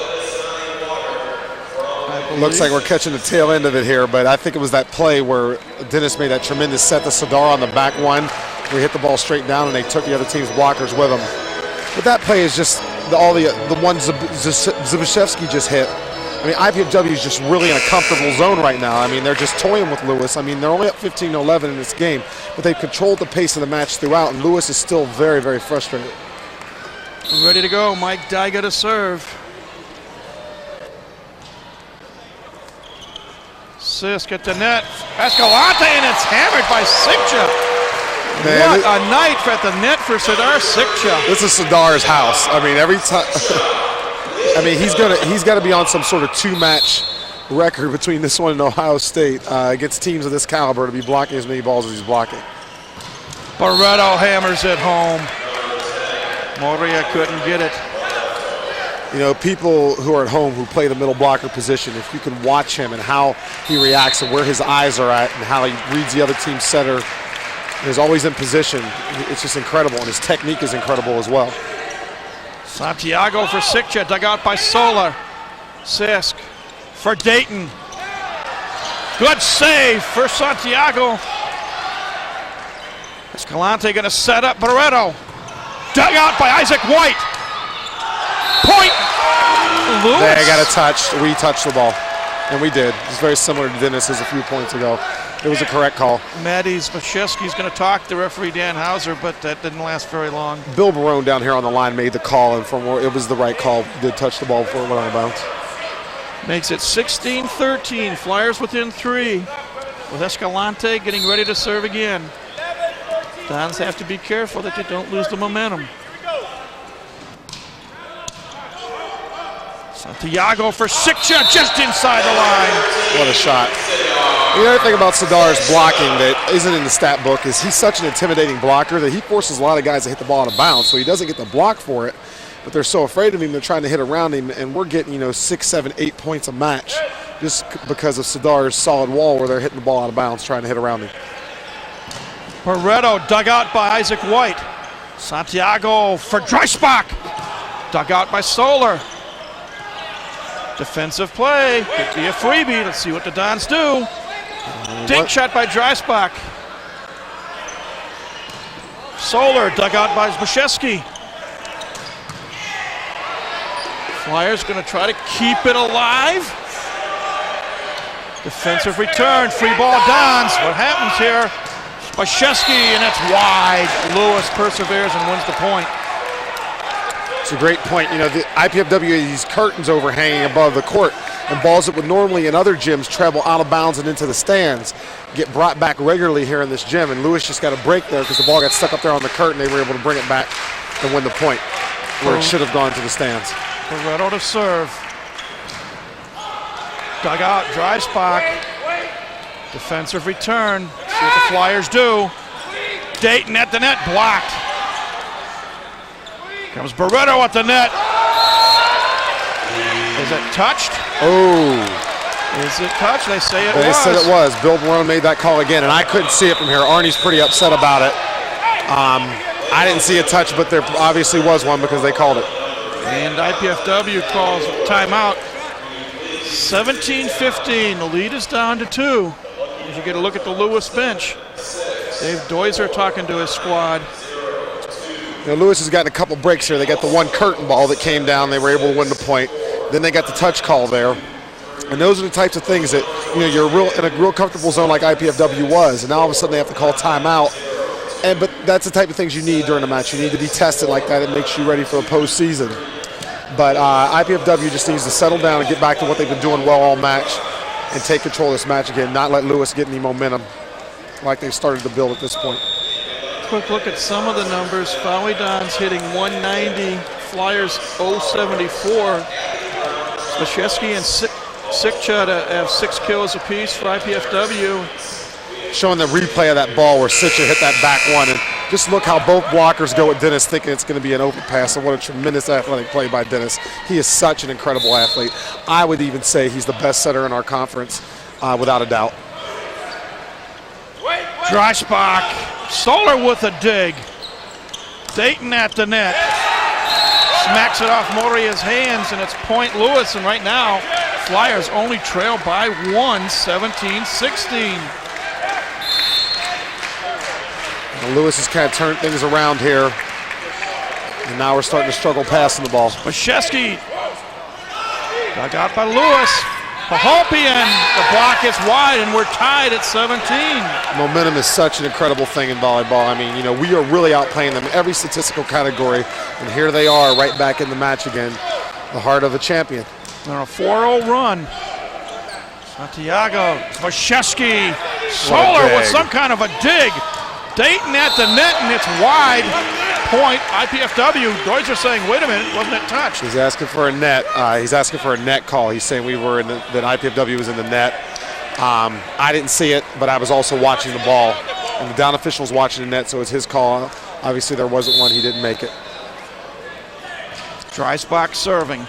Looks like we're catching the tail end of it here, but I think it was that play where Dennis made that tremendous set to Sadar on the back one. We hit the ball straight down, and they took the other team's blockers with them. But that play is just all the ones Zbyszewski just hit. I mean, IPFW is just really in a comfortable zone right now. I mean, they're just toying with Lewis. I mean, they're only up 15-11 in this game, but they've controlled the pace of the match throughout, and Lewis is still very, very frustrated. Ready to go. Mike Dyga to serve. Sisk at the net. Escalante, and it's hammered by Sikcha. Man, what a night at the net for Sidar Sikcha. This is Sidar's house. I mean, every time. I mean, he's got to be on some sort of 2-match record between this one and Ohio State against teams of this caliber to be blocking as many balls as he's blocking. Barreto hammers it home. Moria couldn't get it. You know, people who are at home who play the middle blocker position, if you can watch him and how he reacts and where his eyes are at and how he reads the other team's setter, he's always in position. It's just incredible, and his technique is incredible as well. Santiago for Sikcha, dug out by Solar. Sisk for Dayton. Good save for Santiago. Escalante going to set up Barreto. Dug out by Isaac White. Point. Lewis. They got a touch. We touched the ball, and we did. It's very similar to Dennis's a few points ago. It was a correct call. Maddie's Mashevsky's going to talk to referee Dan Hauser, but that didn't last very long. Bill Barone down here on the line made the call, and from where it was the right call. He did touch the ball before it went out of bounds. Makes it 16-13. Flyers within 3. With Escalante getting ready to serve again. Dons have to be careful that they don't lose the momentum. Santiago for Sikcha, just inside the line. What a shot. The other thing about Sidar's blocking that isn't in the stat book is he's such an intimidating blocker that he forces a lot of guys to hit the ball out of bounds, so he doesn't get the block for it, but they're so afraid of him they're trying to hit around him, and we're getting 6, 7, 8 points a match just because of Sidar's solid wall where they're hitting the ball out of bounds trying to hit around him. Barreto dug out by Isaac White. Santiago for Dreisbach. Dug out by Solar. Defensive play. Could be a freebie. Let's see what the Dons do. Dink shot by Dreisbach. Solar dug out by Mashevsky. Flyers going to try to keep it alive. Defensive return. Free ball Dons. What happens here? Mashevsky, and that's wide. Lewis perseveres and wins the point. It's a great point. You know, the IPFW has these curtains overhanging above the court, and balls that would normally in other gyms travel out of bounds and into the stands get brought back regularly here in this gym, and Lewis just got a break there because the ball got stuck up there on the curtain. They were able to bring it back and win the point where it should have gone to the stands. Barreto to serve. Dug out, Dreisbach. Defensive return. See what the Flyers do. Dayton at the net, blocked. Comes Barreto at the net. Is it touched? Oh. Is it touched? They say it was. They said it was. Bill Barone made that call again, and I couldn't see it from here. Arnie's pretty upset about it. I didn't see a touch, but there obviously was one because they called it. And IPFW calls timeout. 17-15. The lead is down to 2. As you get a look at the Lewis bench. Dave Doiser talking to his squad. You know, Lewis has gotten a couple breaks here. They got the one curtain ball that came down. They were able to win the point. Then they got the touch call there. And those are the types of things that, you're in a real comfortable zone like IPFW was. And now all of a sudden they have to call timeout. But that's the type of things you need during a match. You need to be tested like that. It makes you ready for the postseason. But IPFW just needs to settle down and get back to what they've been doing well all match and take control of this match again, not let Lewis get any momentum like they've started to build at this point. Quick look at some of the numbers. Dons hitting 190, Flyers 074. Mashevsky and Sikcha to have 6 kills apiece for IPFW. Showing the replay of that ball where Sikcha hit that back one, and just look how both blockers go at Dennis thinking it's going to be an overpass, and what a tremendous athletic play by Dennis. He is such an incredible athlete. I would even say he's the best setter in our conference, without a doubt. Dreisbach, Solar with a dig. Dayton at the net. Smacks it off Moria's hands, and it's point Lewis, and right now, Flyers only trail by 1, 17-16. Lewis has kind of turned things around here, and now we're starting to struggle passing the ball. Mashevsky dug out by Lewis. Pahopian, the block is wide, and we're tied at 17. Momentum is such an incredible thing in volleyball. I mean, we are really outplaying them in every statistical category, and here they are right back in the match again, the heart of a champion. They're on a 4-0 run. Santiago, Mashevsky, Solar with some kind of a dig. Dayton at the net, and it's wide. Point, IPFW. Deutscher saying, wait a minute, wasn't it touched? He's asking for a net. He's asking for a net call. He's saying that IPFW was in the net. I didn't see it, but I was also watching the ball. And the down official was watching the net, so it's his call. Obviously, there wasn't one. He didn't make it. Dreisbach serving.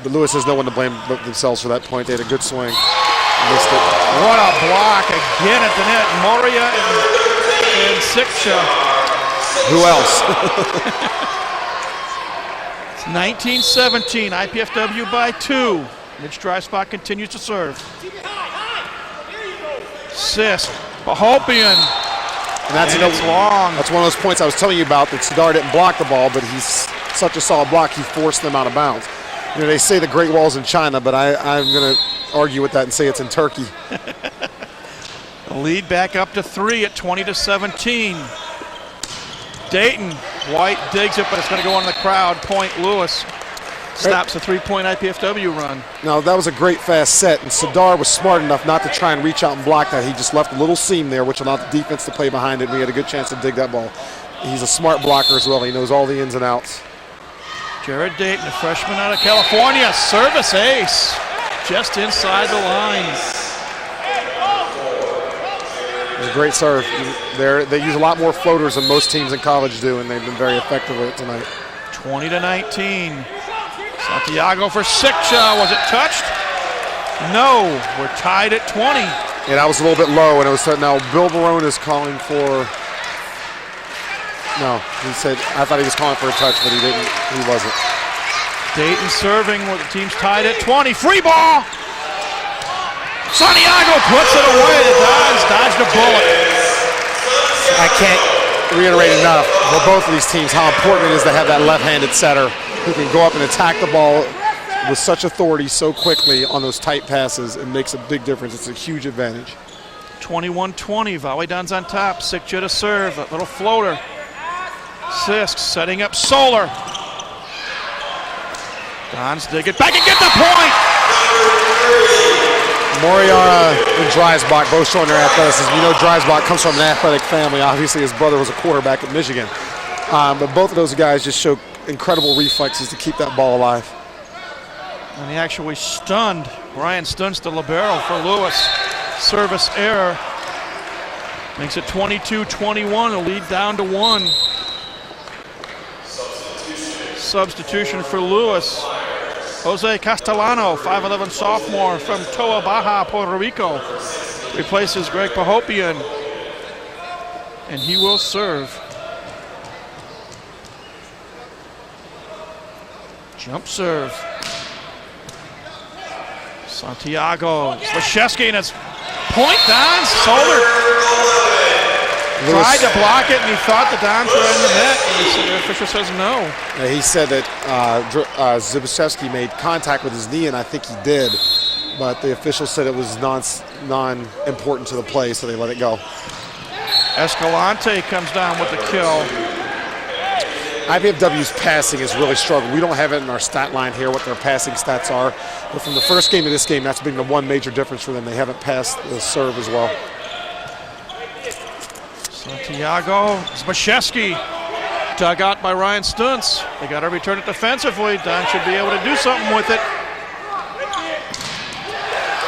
But Lewis has no one to blame but themselves for that point. They had a good swing. Missed it. What a block again at the net. Moria and Sikcha. Who else? It's 19-17. IPFW by 2. Mitch Dreisbach continues to serve. Sisk. Bahopian. And it's long. That's one of those points I was telling you about that Sadar didn't block the ball, but he's such a solid block, he forced them out of bounds. You know, they say the Great Wall's in China, but I'm going to argue with that and say it's in Turkey. The lead back up to 3 at 20-17. Dayton, White digs it, but it's going to go on the crowd. Point Lewis stops a 3-point IPFW run. Now, that was a great fast set, and Sadar was smart enough not to try and reach out and block that. He just left a little seam there, which allowed the defense to play behind it, and we had a good chance to dig that ball. He's a smart blocker as well. He knows all the ins and outs. Jared Dayton, a freshman out of California, service ace, just inside the line. It was a great serve. They use a lot more floaters than most teams in college do, and they've been very effective with it tonight. 20-19. Santiago for Sikcha. Was it touched? No. We're tied at 20. Yeah, that was a little bit low, and it was now Bill Barone is calling for. No, he said I thought he was calling for a touch, but he didn't. He wasn't. Dayton serving with the team's tied at 20. Free ball. Santiago puts it away. The Dons dodged a bullet. I can't reiterate enough for both of these teams how important it is to have that left-handed setter who can go up and attack the ball with such authority so quickly on those tight passes. It makes a big difference. It's a huge advantage. 21-20. Volleyball's on top. Sikcha to serve. A little floater. Sisk setting up Solar. Dons dig it back and get the point. Moriara and Dreisbach both showing their athleticism. You know, Dreisbach comes from an athletic family. Obviously, his brother was a quarterback at Michigan. But both of those guys just show incredible reflexes to keep that ball alive. And he actually stunned. Brian stunts the libero for Lewis. Service error. Makes it 22-21, a lead down to 1. Substitution for Lewis. Jose Castellano, 5'11" sophomore from Toa Baja, Puerto Rico, replaces Greg Pahopian, and he will serve. Jump serve. Santiago, Mashevsky, and it's point Dons. Solar tried to block it, and he thought the Dons were in the net, and the official says no. Yeah, he said that Zbyszewski made contact with his knee, and I think he did, but the official said it was non-important to the play, so they let it go. Escalante comes down with the kill. IPFW's passing has really struggled. We don't have it in our stat line here what their passing stats are, but from the first game to this game, that's been the one major difference for them. They haven't passed the serve as well. Santiago, Mashevsky, dug out by Ryan Stuntz. They got to return it defensively. Don should be able to do something with it.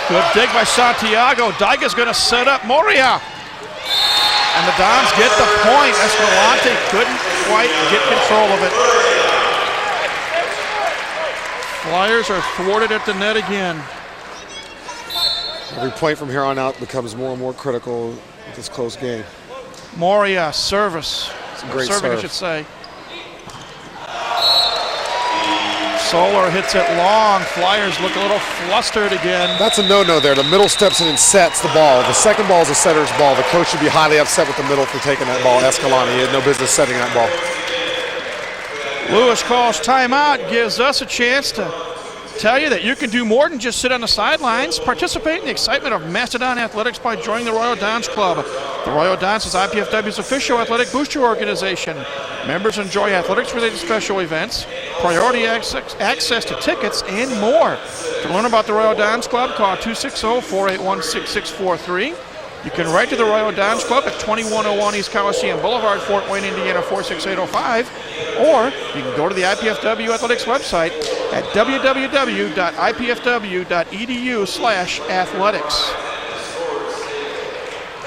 Good dig by Santiago. Dyga's going to set up Moria. And the Dons get the point. Escalante couldn't quite get control of it. Flyers are thwarted at the net again. Every point from here on out becomes more and more critical with this close game. Moria, service. It's a great serving, serve. I should say. Solar hits it long. Flyers look a little flustered again. That's a no-no there. The middle steps in and sets the ball. The second ball is a setter's ball. The coach should be highly upset with the middle for taking that ball. Escalante, he had no business setting that ball. Lewis calls timeout, gives us a chance to tell you that you can do more than just sit on the sidelines. Participate in the excitement of Mastodon Athletics by joining the Royal Dance Club. The Royal Dance is IPFW's official athletic booster organization. Members enjoy athletics-related special events, priority access to tickets, and more. To learn about the Royal Dance Club, call 260-481-6643. You can write to the Royal Dance Club at 2101 East Coliseum Boulevard, Fort Wayne, Indiana 46805, or you can go to the IPFW Athletics website at www.ipfw.edu/athletics.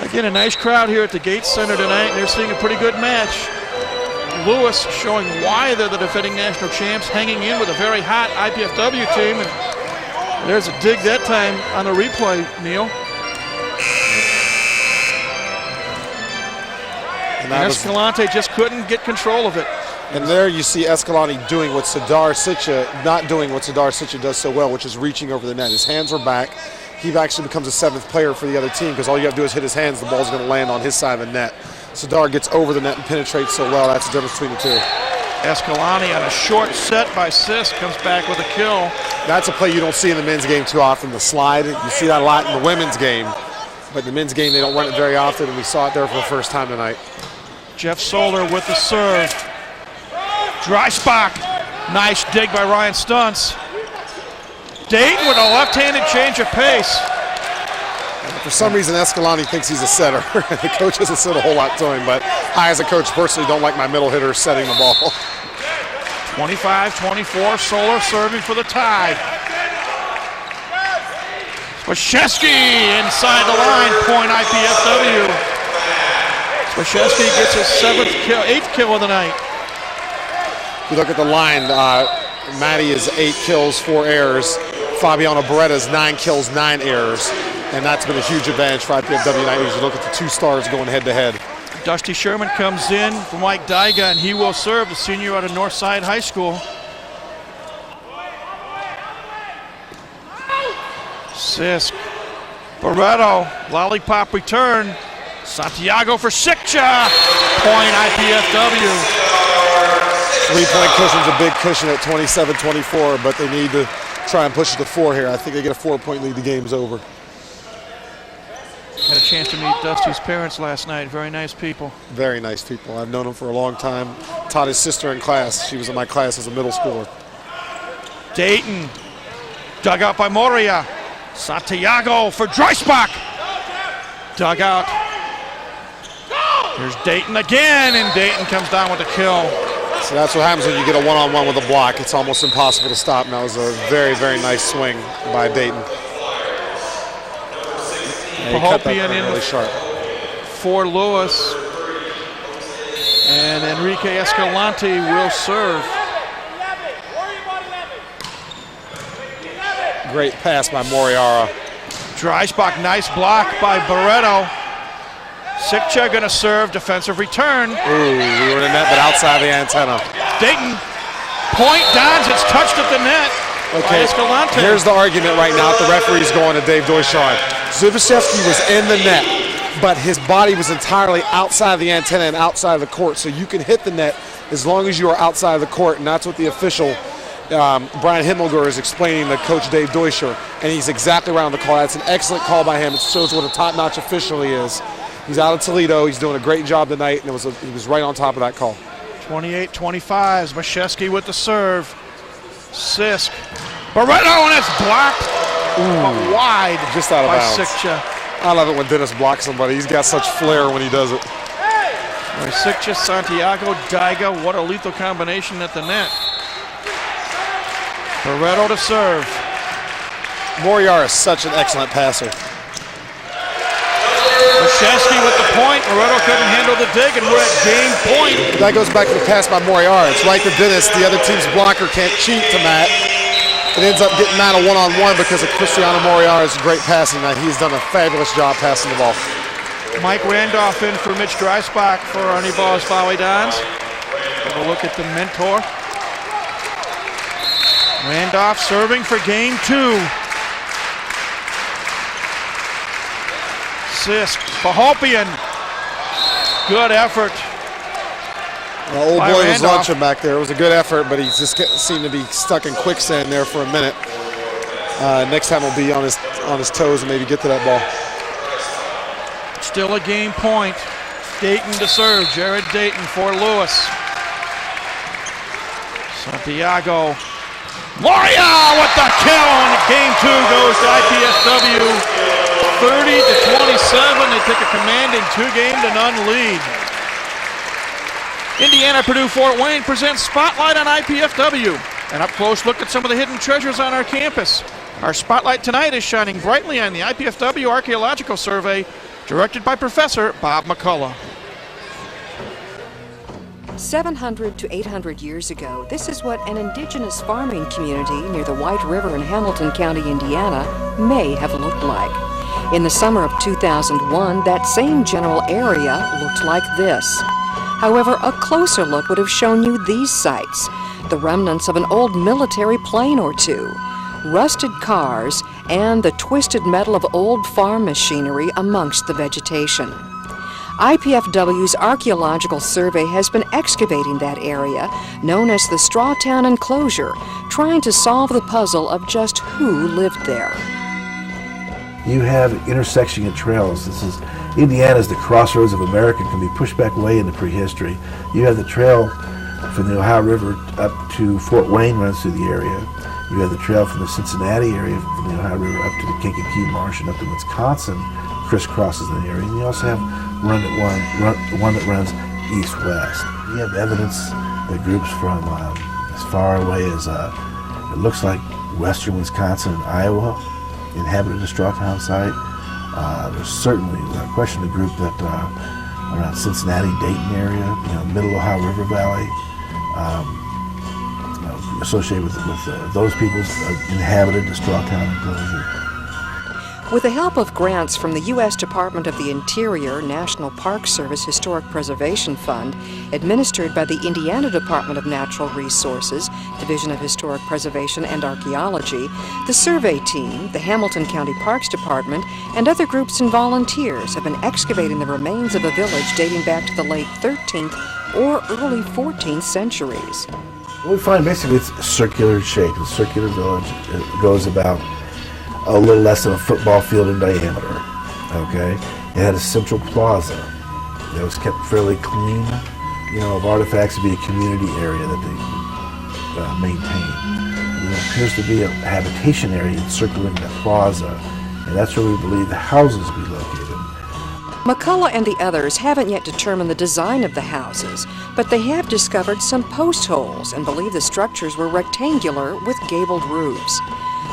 Again, a nice crowd here at the Gates Center tonight. They're seeing a pretty good match. Lewis showing why they're the defending national champs, hanging in with a very hot IPFW team. And there's a dig that time on the replay, Neil. And Escalante just couldn't get control of it. And there you see Escalante doing what Sadar Sitcha, not doing what Sadar Sitcha does so well, which is reaching over the net. His hands were back. He actually becomes a 7th player for the other team because all you have to do is hit his hands, the ball's going to land on his side of the net. Sadar gets over the net and penetrates so well. That's the difference between the two. Escalante on a short set by Sis comes back with a kill. That's a play you don't see in the men's game too often, the slide. You see that a lot in the women's game. But in the men's game, they don't run it very often, and we saw it there for the first time tonight. Jeff Soler with the serve. Dreisbach. Nice dig by Ryan Stuntz. Dayton with a left-handed change of pace. For some reason, Escalante thinks he's a setter. The coach doesn't sit a whole lot to him, but I, as a coach, personally don't like my middle hitter setting the ball. 25-24, Soler serving for the tie. Washewski inside the line, point IPFW. Washewski gets his 8th kill of the night. If you look at the line, Matty is 8 kills, 4 errors. Fabiano Beretta's 9 kills, 9 errors. And that's been a huge advantage for IPFW tonight as you look at the 2 stars going head-to-head. Dusty Sherman comes in for Mike Dyga, and he will serve, the senior out of Northside High School. Sisk. Barreto, lollipop return. Santiago for Sikcha. Point IPFW. 3-point cushion's a big cushion at 27-24, but they need to try and push it to 4 here. I think they get a 4-point lead, the game's over. Had a chance to meet Dusty's parents last night. Very nice people. Very nice people. I've known them for a long time. Taught his sister in class. She was in my class as a middle schooler. Dayton. Dug out by Moria. Santiago for Dreisbach. Dug out. Here's Dayton again, and Dayton comes down with a kill. So that's what happens when you get a one-on-one with a block. It's almost impossible to stop. And that was a very, very nice swing by Dayton. Pahopian in really sharp. For Lewis. And Enrique Escalante will serve. Great pass by Moriara. Dreisbach, nice block by Barreto. Sikcha gonna serve, defensive return. Ooh, we were in the net, but outside the antenna. Dayton, point Dons, it's touched at the net. Okay, here's the argument right now. The referee's going to Dave Doyshon. Zubashevsky was in the net, but his body was entirely outside of the antenna and outside of the court, so you can hit the net as long as you are outside of the court, and that's what the official, Brian Himmelger, is explaining to Coach Dave Doysher, and he's exactly right on the call. That's an excellent call by him. It shows what a top-notch official he is. He's out of Toledo. He's doing a great job tonight, and he was right on top of that call. 28-25, Mashewski with the serve. Sisk. Barreto, and it's blocked. Ooh, wide just out of bounds. Sikcha. I love it when Dennis blocks somebody. He's got such flair when he does it. Sikcha, Santiago, Dyga, what a lethal combination at the net. Barreto to serve. Moriara is such an excellent passer. Mashewski with the point. Barreto couldn't handle the dig, and we're at game point. That goes back to the pass by Moriara. It's right to Dennis. The other team's blocker can't cheat to Matt. It ends up getting Matt a one-on-one because of Cristiano Moriara's great passing night. He's done a fabulous job passing the ball. Mike Randolph in for Mitch Dreisbach for Arnibal's Folly Dons. Have a look at the mentor. Randolph serving for game 2. Sisk, Pahopian. Good effort. Well, old boy was lunching back there. It was a good effort, but he just seemed to be stuck in quicksand there for a minute. next time he'll be on his toes and maybe get to that ball. Still a game point. Dayton to serve. Jared Dayton for Lewis. Santiago. Moria with the kill, and game 2 goes to IPFW. 30-27. They take a commanding 2-game-to-none lead. Indiana Purdue Fort Wayne presents Spotlight on IPFW. An up-close look at some of the hidden treasures on our campus. Our spotlight tonight is shining brightly on the IPFW Archaeological Survey, directed by Professor Bob McCullough. 700 to 800 years ago, this is what an indigenous farming community near the White River in Hamilton County, Indiana, may have looked like. In the summer of 2001, that same general area looked like this. However, a closer look would have shown you these sites, the remnants of an old military plane or two, rusted cars, and the twisted metal of old farm machinery amongst the vegetation. IPFW's Archaeological Survey has been excavating that area, known as the Strawtown Enclosure, trying to solve the puzzle of just who lived there. You have intersection of trails. Indiana's the crossroads of America, can be pushed back way into prehistory. You have the trail from the Ohio River up to Fort Wayne runs through the area. You have the trail from the Cincinnati area from the Ohio River up to the Kankakee Marsh and up to Wisconsin, crisscrosses the area. And you also have one that runs east-west. You have evidence that groups from as far away as it looks like western Wisconsin and Iowa inhabited the Strawtown site. There's certainly a question of the group that around Cincinnati, Dayton area, middle Ohio River Valley, associated with those people inhabited the Strawtown enclosure. With the help of grants from the U.S. Department of the Interior National Park Service Historic Preservation Fund, administered by the Indiana Department of Natural Resources, Division of Historic Preservation and Archaeology, the survey team, the Hamilton County Parks Department, and other groups and volunteers have been excavating the remains of a village dating back to the late 13th or early 14th centuries. What we find basically it's circular shape. The circular village goes about a little less than a football field in diameter. Okay, it had a central plaza that was kept fairly clean, of artifacts. To be a community area that they maintained. And there appears to be a habitation area encircling that plaza, and that's where we believe the houses be located. McCullough and the others haven't yet determined the design of the houses, but they have discovered some post holes and believe the structures were rectangular with gabled roofs.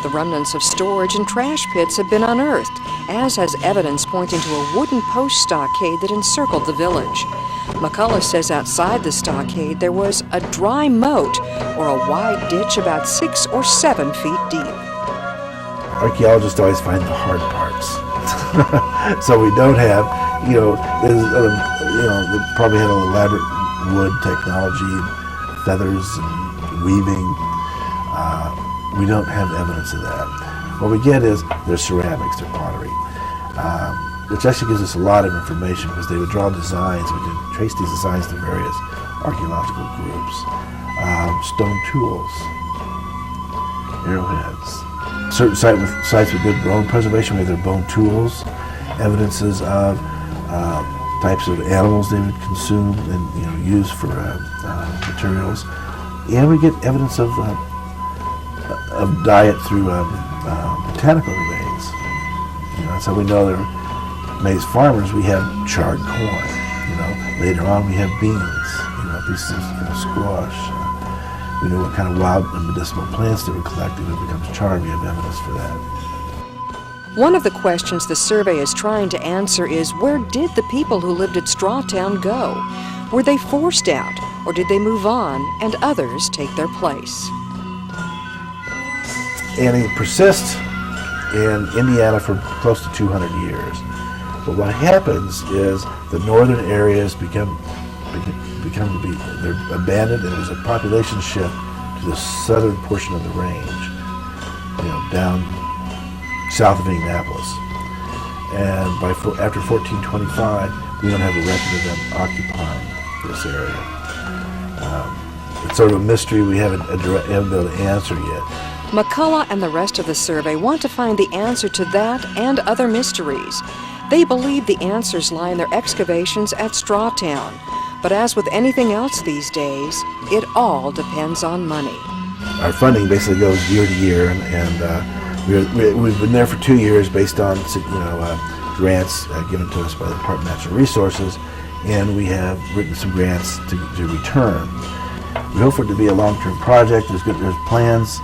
The remnants of storage and trash pits have been unearthed, as has evidence pointing to a wooden post stockade that encircled the village. McCullough says outside the stockade there was a dry moat, or a wide ditch about 6 or 7 feet deep. Archaeologists always find the hard parts. So we don't have, they probably had an elaborate wood technology, feathers and weaving. We don't have evidence of that. What we get is their ceramics, their pottery, which actually gives us a lot of information because they would draw designs. We can trace these designs to various archaeological groups. Stone tools, arrowheads. Certain sites with good bone preservation, we have their bone tools, evidences of types of animals they would consume and use for materials, and we get evidence of diet through botanical remains. That's how we know they're maize farmers. We have charred corn. Later on we have beans. Pieces of squash. We know what kind of wild and medicinal plants they were collecting. It becomes charred. We have evidence for that. One of the questions the survey is trying to answer is, where did the people who lived at Strawtown go? Were they forced out, or did they move on and others take their place? And it persists in Indiana for close to 200 years. But what happens is the northern areas become to be, they're abandoned, and there's a population shift to the southern portion of the range, down south of Indianapolis. And after 1425, we don't have a record of them occupying this area. It's sort of a mystery we haven't been able to answer yet. McCullough and the rest of the survey want to find the answer to that and other mysteries. They believe the answers lie in their excavations at Strawtown. But as with anything else these days, it all depends on money. Our funding basically goes year to year, and we've been there for 2 years based on grants given to us by the Department of Natural Resources, and we have written some grants to return. We hope for it to be a long-term project. There's plans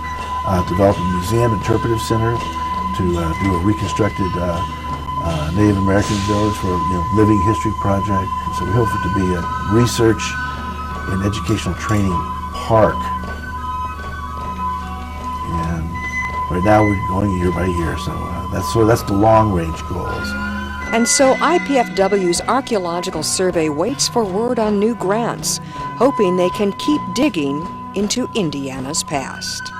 to develop a museum interpretive center to do a reconstructed Native American village for a living history project. So we hope for it to be a research and educational training park. And right now we're going year by year, so that's the long-range goals. And so IPFW's Archaeological Survey waits for word on new grants, hoping they can keep digging into Indiana's past.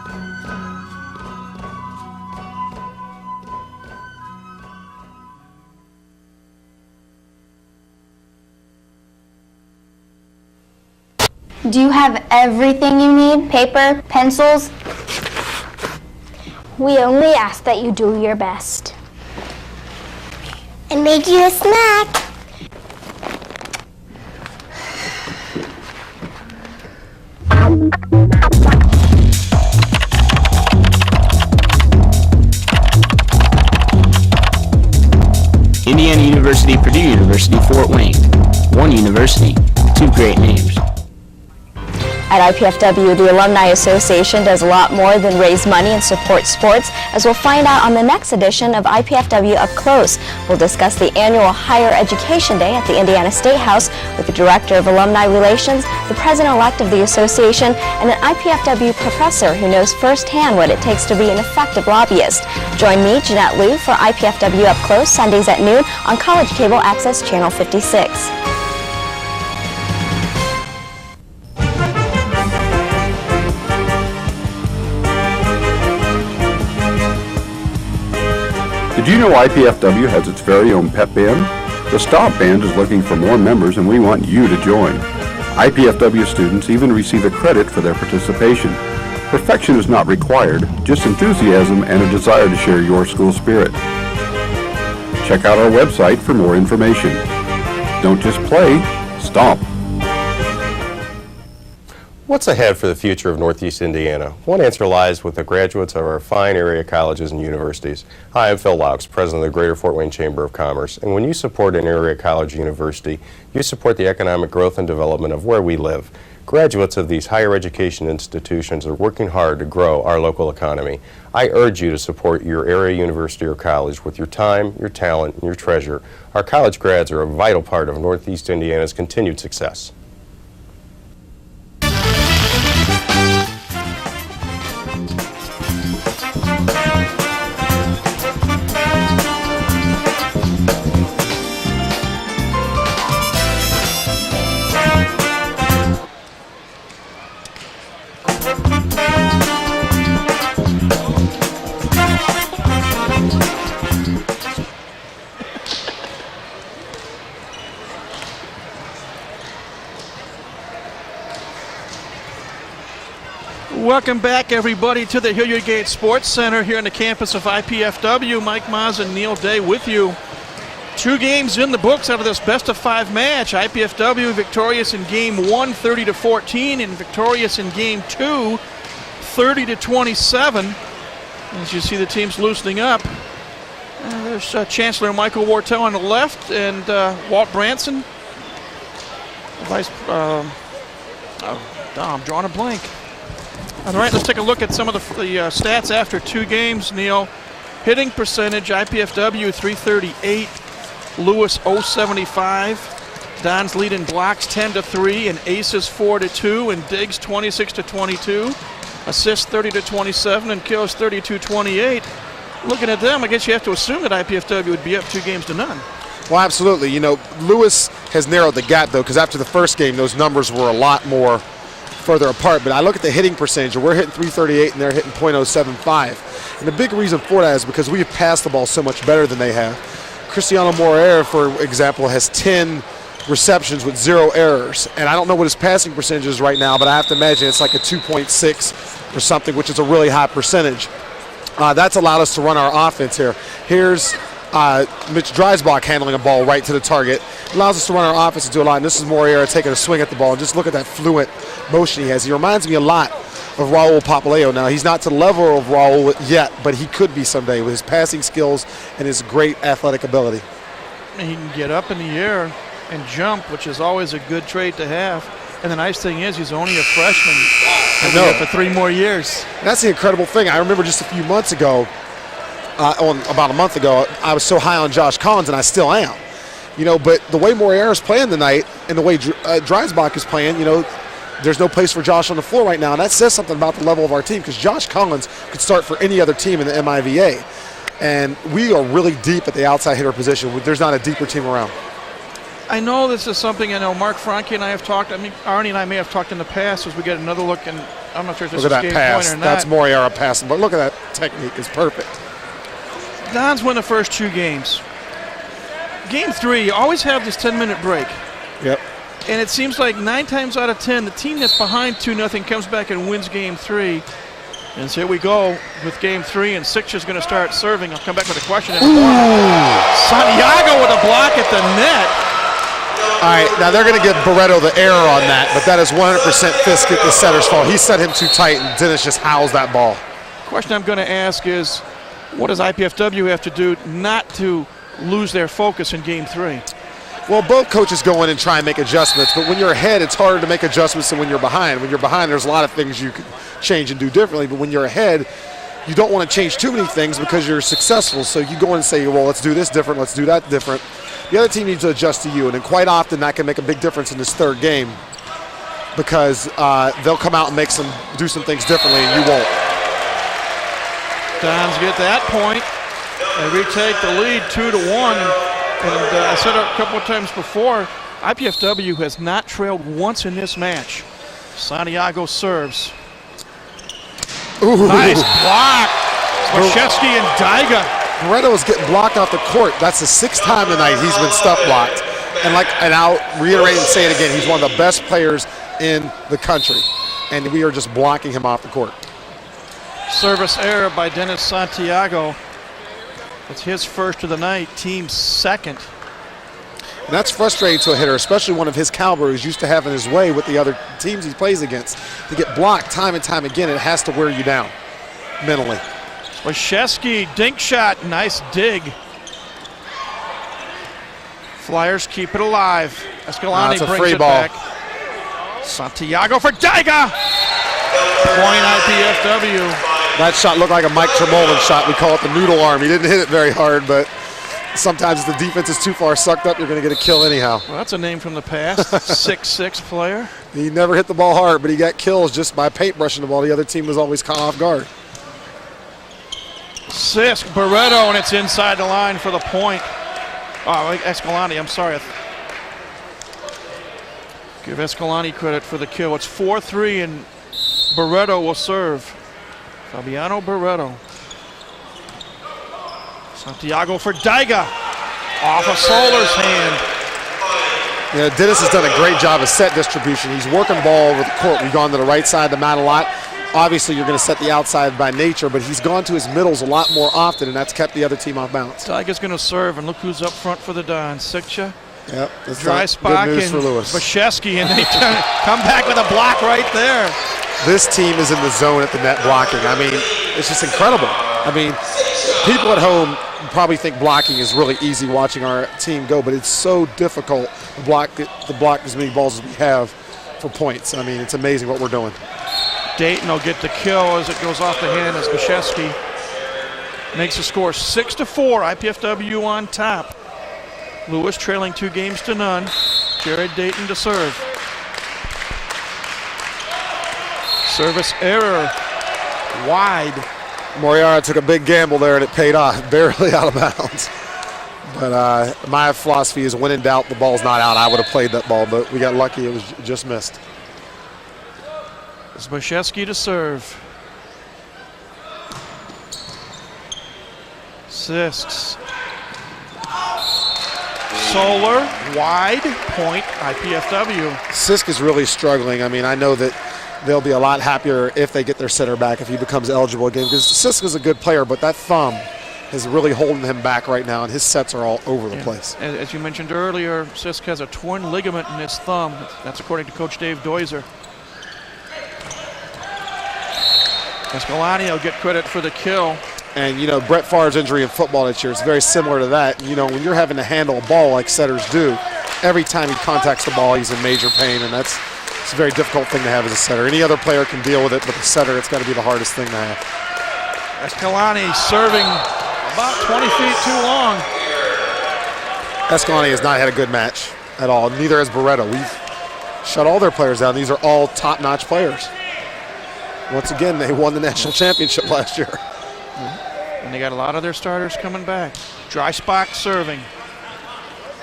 Do you have everything you need? Paper, pencils? We only ask that you do your best. I made you a snack. Indiana University, Purdue University, Fort Wayne. One university, two great names. At IPFW, the Alumni Association does a lot more than raise money and support sports, as we'll find out on the next edition of IPFW Up Close. We'll discuss the annual Higher Education Day at the Indiana State House with the Director of Alumni Relations, the President-elect of the association, and an IPFW professor who knows firsthand what it takes to be an effective lobbyist. Join me, Jeanette Liu, for IPFW Up Close, Sundays at noon on College Cable Access Channel 56. Did you know IPFW has its very own pep band? The Stomp Band is looking for more members, and we want you to join. IPFW students even receive a credit for their participation. Perfection is not required, just enthusiasm and a desire to share your school spirit. Check out our website for more information. Don't just play, stomp. What's ahead for the future of Northeast Indiana? One answer lies with the graduates of our fine area colleges and universities. Hi, I'm Phil Laux, President of the Greater Fort Wayne Chamber of Commerce. And when you support an area college or university, you support the economic growth and development of where we live. Graduates of these higher education institutions are working hard to grow our local economy. I urge you to support your area university or college with your time, your talent, and your treasure. Our college grads are a vital part of Northeast Indiana's continued success. Welcome back, everybody, to the Hilliard Gate Sports Center here on the campus of IPFW. Mike Maz and Neil Day with you. 2 games in the books out of this best-of-5 match. IPFW victorious in Game 1, 30-14, and victorious in Game 2, 30-27. As you see the teams loosening up. There's Chancellor Michael Wartell on the left, and Walt Branson. I'm drawing a blank. All right, let's take a look at some of the stats after 2 games, Neil. Hitting percentage, IPFW 338, Lewis 075. Don's lead in blocks 10-3 and aces 4-2, and Diggs 26-22. Assists 30-27 and kills 32-28. Looking at them, I guess you have to assume that IPFW would be up 2-0. Well, absolutely. You know, Lewis has narrowed the gap, though, because after the first game, those numbers were a lot more further apart. But I look at the hitting percentage, and we're hitting .338 and they're hitting .075. And the big reason for that is because we have passed the ball so much better than they have. Cristiano Moreira, for example, has 10 receptions with 0 errors. And I don't know what his passing percentage is right now, but I have to imagine it's like a 2.6 or something, which is a really high percentage. That's allowed us to run our offense here. Here's Mitch Dreisbach handling a ball right to the target. Allows us to run our offense and do a lot. And this is Moriera taking a swing at the ball. And just look at that fluent motion he has. He reminds me a lot of Raul Papaleo. Now, he's not to the level of Raul yet, but he could be someday with his passing skills and his great athletic ability. He can get up in the air and jump, which is always a good trait to have. And the nice thing is he's only a freshman. He'll be here for 3 more years. And that's the incredible thing. I remember just a few months ago, about a month ago, I was so high on Josh Collins, and I still am. You know, but the way Moriera's playing tonight and the way Dreisbach is playing, you know, there's no place for Josh on the floor right now. And that says something about the level of our team, because Josh Collins could start for any other team in the MIVA. And we are really deep at the outside hitter position. There's not a deeper team around. I know this is something I know Mark Franke and I have talked. I mean, Arnie and I may have talked in the past as we get another look, and I'm not sure if this is game point or not. That's Moriera passing, but look at that technique. It's perfect. Dons win the first 2 games. Game 3, you always have this 10-minute break. Yep. And it seems like 9 times out of 10, the team that's behind 2-0 comes back and wins game 3. And so here we go with game 3, and Sixture's going to start serving. I'll come back with a question in a moment. Santiago with a block at the net. All right, now they're going to give Barreto the error on that, but that is 100% Fiskett, the setter's fault. He set him too tight, and Dennis just howls that ball. The question I'm going to ask is, what does IPFW have to do not to lose their focus in game 3? Well, both coaches go in and try and make adjustments, but when you're ahead, it's harder to make adjustments than when you're behind. When you're behind, there's a lot of things you can change and do differently, but when you're ahead, you don't want to change too many things because you're successful. So you go in and say, well, let's do this different, let's do that different. The other team needs to adjust to you, and then quite often that can make a big difference in this 3rd game, because they'll come out and do some things differently, and you won't. Dons get that point. They retake the lead 2-1. And I said it a couple of times before, IPFW has not trailed once in this match. Santiago serves. Ooh. Nice block. Wachewski and Daiga. Barreto is getting blocked off the court. That's the 6th time tonight he's been stuff blocked. And I'll reiterate and say it again, he's one of the best players in the country. And we are just blocking him off the court. Service error by Dennis Santiago. It's his first of the night, team's 2nd. And that's frustrating to a hitter, especially one of his caliber who's used to having his way with the other teams he plays against. To get blocked time and time again, it has to wear you down mentally. Wachewski, dink shot, nice dig. Flyers keep it alive. Escalante brings it back. Santiago for Daiga. Point IPFW. That shot looked like a Mike Tremolin shot. We call it the noodle arm. He didn't hit it very hard, but sometimes if the defense is too far sucked up, you're going to get a kill anyhow. Well, that's a name from the past. 6'6" player. He never hit the ball hard, but he got kills just by paintbrushing the ball. The other team was always caught off guard. Sisk, Barreto, and it's inside the line for the point. Oh, Escalante, I'm sorry. Give Escalante credit for the kill. It's 4-3, and Barreto will serve. Fabiano Barreto. Santiago for Daiga. Off of Solar's hand. Yeah, Dennis has done a great job of set distribution. He's working ball over the court. We've gone to the right side of the mat a lot. Obviously, you're going to set the outside by nature, but he's gone to his middles a lot more often, and that's kept the other team off balance. Daiga's going to serve, and look who's up front for the Dons. Sixta, yep, that's Dreisbach, good news for Lewis. Wachewski, and they come back with a block right there. This team is in the zone at the net blocking. I mean, it's just incredible. I mean, people at home probably think blocking is really easy watching our team go, but it's so difficult to block as many balls as we have for points. I mean, it's amazing what we're doing. Dayton will get the kill as it goes off the hand as Wachewski makes the score 6-4. IPFW on top. Lewis trailing 2-0. Jared Dayton to serve. Service error. Wide. Moriara took a big gamble there and it paid off. Barely out of bounds. But my philosophy is when in doubt, the ball's not out. I would have played that ball, but we got lucky. It was just missed. It's Wachewski to serve. Sisks. Solar, wide, point, IPFW. Sisk is really struggling. I mean, I know that they'll be a lot happier if they get their setter back, if he becomes eligible again, because Sisk is a good player, but that thumb is really holding him back right now, and his sets are all over the place. As you mentioned earlier, Sisk has a torn ligament in his thumb. That's according to Coach Dave Doiser. Escalante will get credit for the kill. And, you know, Brett Favre's injury in football this year is very similar to that. You know, when you're having to handle a ball like setters do, every time he contacts the ball, he's in major pain, and it's a very difficult thing to have as a setter. Any other player can deal with it, but the setter, it's got to be the hardest thing to have. Escalante serving about 20 feet too long. Escalante has not had a good match at all. Neither has Barreto. We've shut all their players down. These are all top-notch players. Once again, they won the national championship last year. And they got a lot of their starters coming back. Dreisbach serving.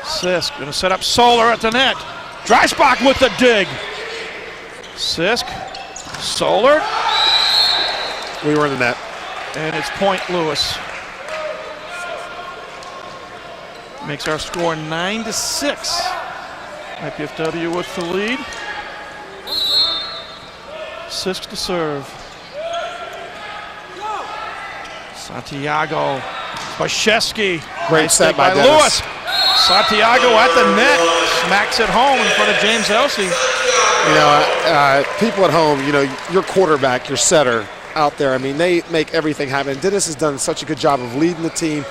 Sisk going to set up Solar at the net. Dreisbach with the dig. Sisk, Solar. We were in the net. And it's point Lewis. Makes our score 9-6. IPFW with the lead. Sisk to serve. Santiago. Spashevsky. Great set by Dennis. Lewis. Santiago at the net. Smacks it home in front of James Elsey. You know, people at home, you know, your quarterback, your setter out there, I mean, they make everything happen. Dennis has done such a good job of leading the team.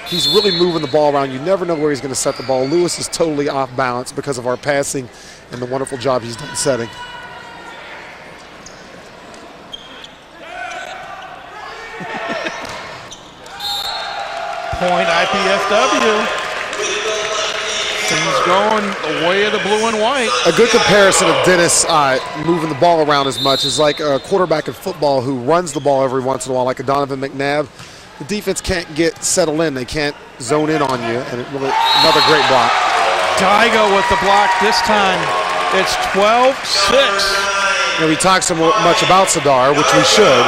He's really moving the ball around. You never know where he's going to set the ball. Lewis is totally off balance because of our passing and the wonderful job he's done setting. Point IPFW. Things going the way of the blue and white. A good comparison of Dennis moving the ball around as much is like a quarterback in football who runs the ball every once in a while, like a Donovan McNabb. The defense can't get settled in. They can't zone in on you, and it really, another great block. Daigo with the block this time. It's 12-6. You know, we talk so much about Sadar, which we should.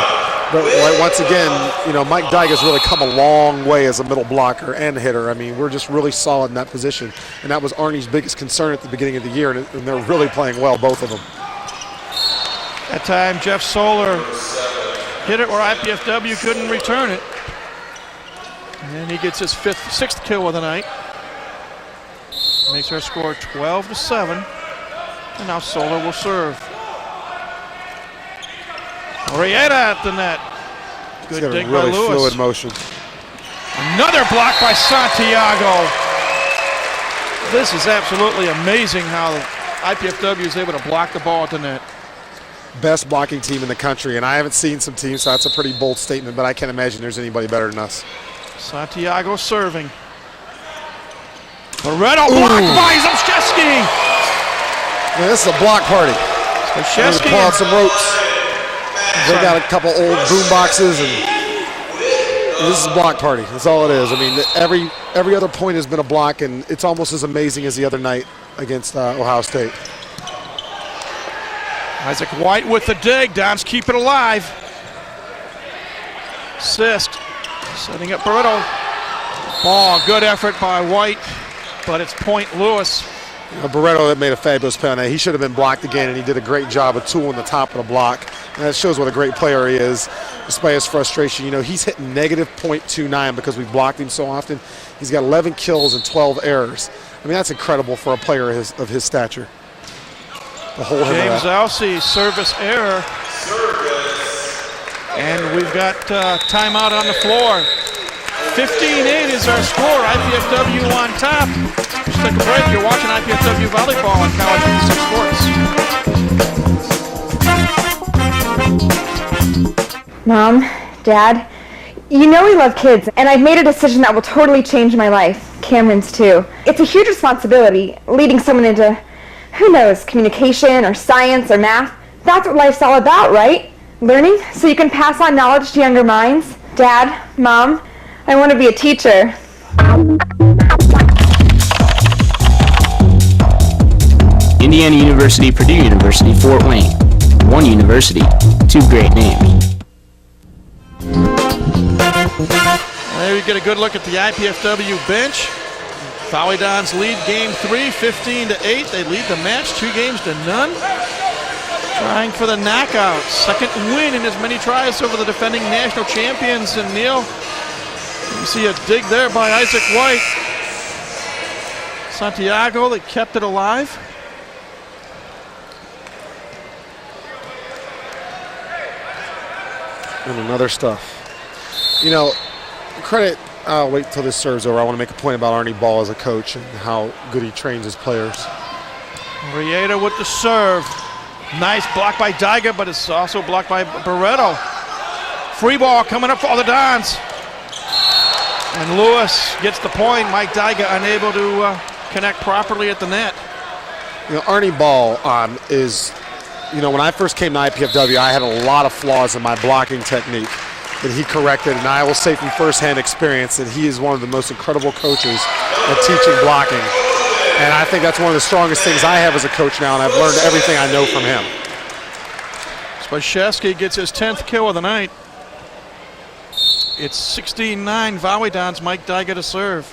But once again, you know, Mike Daiga's really come a long way as a middle blocker and hitter. I mean, we're just really solid in that position. And that was Arnie's biggest concern at the beginning of the year, and they're really playing well, both of them. That time, Jeff Solar hit it where IPFW couldn't return it. And he gets his sixth kill of the night. Makes our score 12-7. And now Solar will serve. Orietta at the net. Good dig really by Lewis. Fluid motion. Another block by Santiago. This is absolutely amazing how IPFW is able to block the ball at the net. Best blocking team in the country, and I haven't seen some teams, so that's a pretty bold statement, but I can't imagine there's anybody better than us. Santiago serving. Barreto blocked by Zamszewski. Man, this is a block party. Zamszewski. Pull out some ropes. They got a couple old boom boxes, and this is a block party. That's all it is. I mean, every other point has been a block, and it's almost as amazing as the other night against Ohio State. Isaac White with the dig. Downs keep it alive. Sisk setting up Barreto. Ball, good effort by White, but it's point Lewis. Barreto that made a fabulous penalty. He should have been blocked again, and he did a great job of tooling the top of the block. And that shows what a great player he is, despite his frustration. You know, he's hitting negative .29 because we blocked him so often. He's got 11 kills and 12 errors. I mean, that's incredible for a player of his stature. James Elsey, service error. And we've got timeout on the floor. 15-8 is our score. IPFW on top. Let's take a break. You're watching IPFW Volleyball on College 86 Sports. Mom, Dad, you know we love kids, and I've made a decision that will totally change my life. Cameron's too. It's a huge responsibility, leading someone into, who knows, communication or science or math. That's what life's all about, right? Learning so you can pass on knowledge to younger minds. Dad, Mom, I want to be a teacher. Indiana University, Purdue University, Fort Wayne. One university, two great names. There you get a good look at the IPFW bench. Volleyball lead game 3, 15-8. They lead the match 2-0. Trying for the knockout. Second win in as many tries over the defending national champions. And Neil, you see a dig there by Isaac White. Santiago, they kept it alive. And another stuff. You know, credit, I'll wait till this serve's over. I want to make a point about Arnie Ball as a coach and how good he trains his players. Rieta with the serve. Nice block by Daiga, but it's also blocked by Barreto. Free ball coming up for the Dons. And Lewis gets the point. Mike Daiga unable to connect properly at the net. You know, Arnie Ball is, you know, when I first came to IPFW, I had a lot of flaws in my blocking technique that he corrected, and I will say from firsthand experience that he is one of the most incredible coaches at teaching blocking. And I think that's one of the strongest things I have as a coach now, and I've learned everything I know from him. Spashevsky gets his 10th kill of the night. It's 16-9 Volleyball, Mike Daiga to serve.